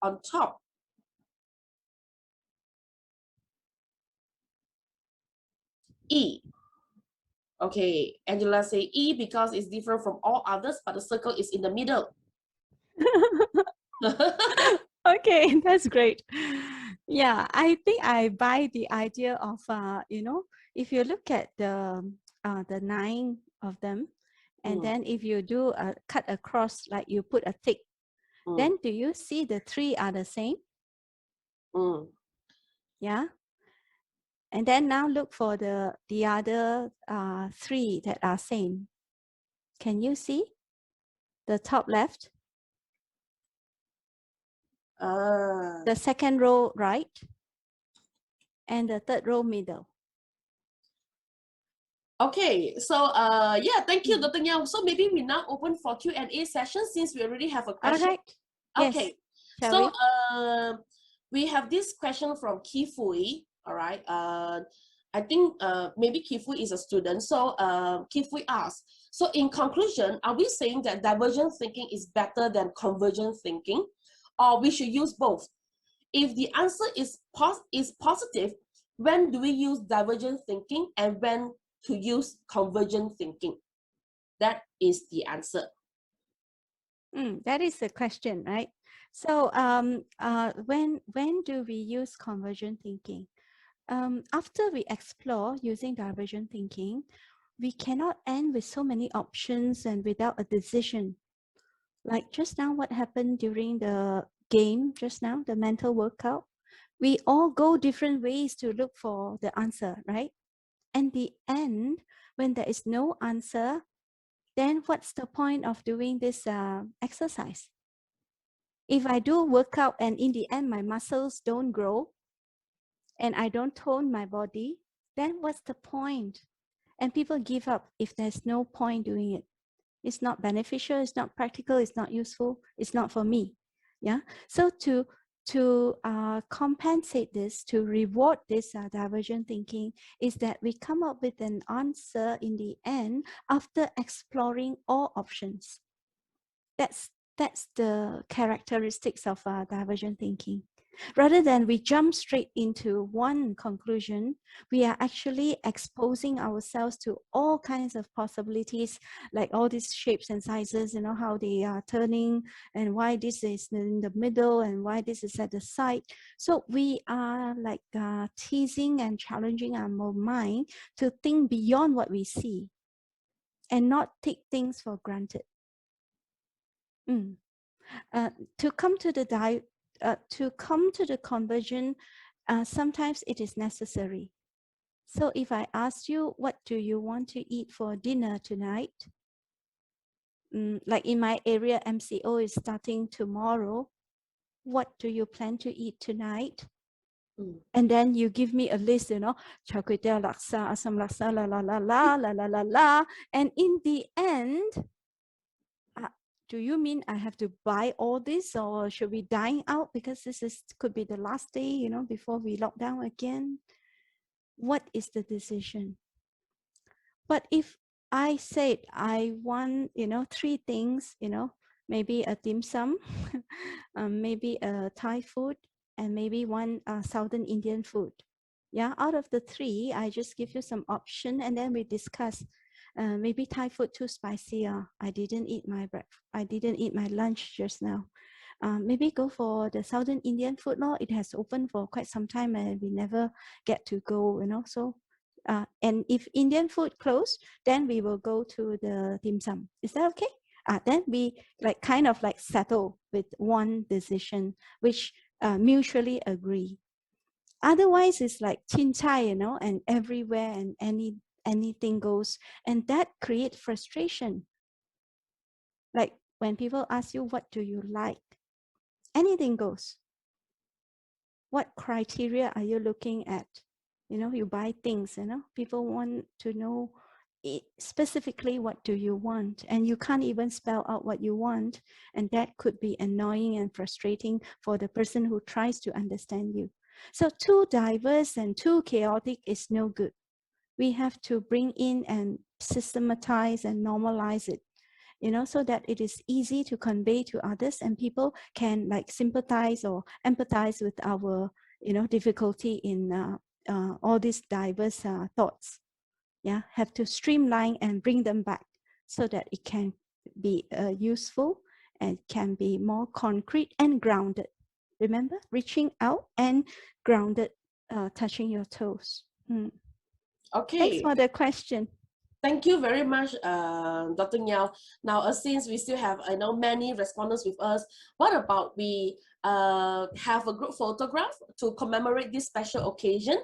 on top. E. Okay, Angela say E because it's different from all others, but the circle is in the middle. Okay, that's great. Yeah, I think I buy the idea of you know, if you look at the 9 of them, and then if you do a cut across, like you put a tick, then do you see the 3 are the same? Yeah. And then now look for the other 3 that are same. Can you see the top left? The 2nd row right, and the 3rd row middle. Okay, so yeah, thank you, Dr. Nyao. So maybe we now open for Q&A session since we already have a question. All right. Okay, yes. so we have this question from Kifui. All right, I think maybe Kifui is a student. So Kifui asks, So in conclusion, are we saying that divergent thinking is better than convergent thinking, or we should use both? If the answer is positive, when do we use divergent thinking and when to use convergent thinking? That is the answer. That is the question, right? So when do we use convergent thinking? After we explore using divergent thinking, we cannot end with so many options and without a decision. Like just now, what happened during the game just now, the mental workout, we all go different ways to look for the answer, right? And the end, when there is no answer, then what's the point of doing this exercise? If I do workout and in the end my muscles don't grow and I don't tone my body, then what's the point? And people give up if there's no point doing it. It's not beneficial, it's not practical, it's not useful, it's not for me. Yeah. So to compensate this, to reward this divergent thinking, is that we come up with an answer in the end after exploring all options. That's the characteristics of divergent thinking. Rather than we jump straight into one conclusion, we are actually exposing ourselves to all kinds of possibilities, like all these shapes and sizes, how they are turning and why this is in the middle and why this is at the side. So we are like teasing and challenging our mind to think beyond what we see and not take things for granted. To come to the conversion, sometimes it is necessary. So if I ask you, what do you want to eat for dinner tonight? Like in my area, MCO is starting tomorrow. What do you plan to eat tonight? And then you give me a list, char kway teow, laksa, asam laksa, la la la la la la la la. And in the end, do you mean I have to buy all this, or should we dine out because this could be the last day, before we lock down again? What is the decision? But if I said I want, 3 things, maybe a dim sum, maybe a Thai food, and maybe one Southern Indian food. Yeah, out of the 3, I just give you some option and then we discuss. Maybe Thai food too spicy. I didn't eat my lunch just now. Maybe go for the Southern Indian food. It has opened for quite some time and we never get to go. So, and if Indian food closed, then we will go to the dim sum. Is that okay? Then we kind of settle with one decision, which mutually agree. Otherwise, it's like chin chai, and everywhere and anything goes, and that creates frustration. Like when people ask you, what do you like? Anything goes. What criteria are you looking at? You buy things, people want to know specifically what do you want, and you can't even spell out what you want, and that could be annoying and frustrating for the person who tries to understand you. So too diverse and too chaotic is no good. We have to bring in and systematize and normalize it, so that it is easy to convey to others and people can sympathize or empathize with our, difficulty in all these diverse thoughts. Yeah, have to streamline and bring them back so that it can be useful and can be more concrete and grounded. Remember, reaching out and grounded, touching your toes. Okay. Thanks for the question. Thank you very much, Dr. Nyao. Now, since we still have many respondents with us, what about we have a group photograph to commemorate this special occasion?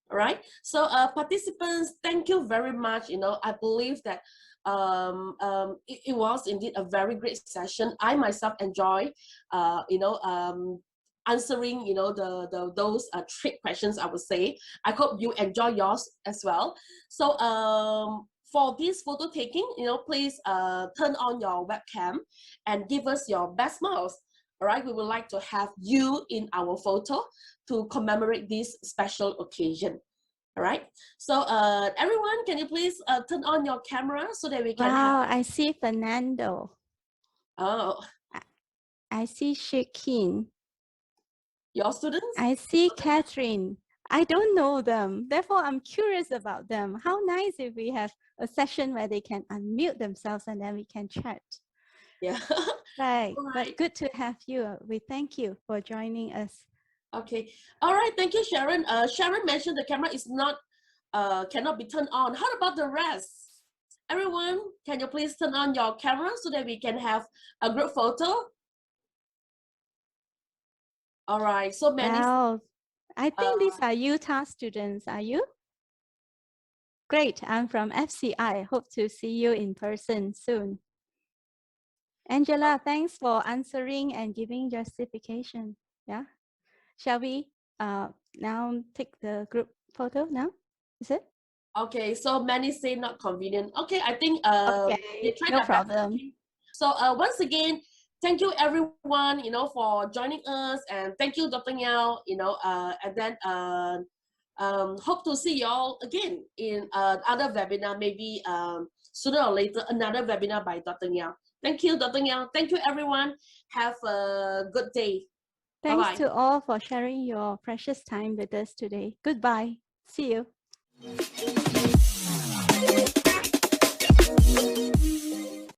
All right. So, participants, thank you very much. I believe that it was indeed a very great session. I myself enjoy, answering, those trick questions, I would say. I hope you enjoy yours as well. So, for this photo taking, please turn on your webcam and give us your best smiles. All right, we would like to have you in our photo to commemorate this special occasion. All right. So everyone, can you please turn on your camera so that we can Wow, have. I see Fernando. Oh, I see Shakin. your students? I see Catherine. I don't know them. Therefore, I'm curious about them. How nice if we have a session where they can unmute themselves and then we can chat. Yeah. Right. All But right. good to have you. We thank you for joining us. Okay. All right. Thank you, Sharon. Sharon mentioned the camera is not cannot be turned on. How about the rest? Everyone, can you please turn on your camera so that we can have a group photo? All right. So many. Wow. I think these are Utah students. Are you? Great. I'm from FCI. Hope to see you in person soon. Angela, thanks for answering and giving justification. Yeah. Shall we now take the group photo now? Is it? Okay, so many say not convenient. Okay, I think Okay, they try no their best. problem. Okay. So once again, thank you everyone, for joining us, and thank you, Dr. Yao, and then hope to see you all again in other webinar, maybe sooner or later, another webinar by Dr. Yao. Thank you, Dr. Yao. Thank you, everyone. Have a good day. Thanks Bye-bye. to all for sharing your precious time with us today. Goodbye. See you.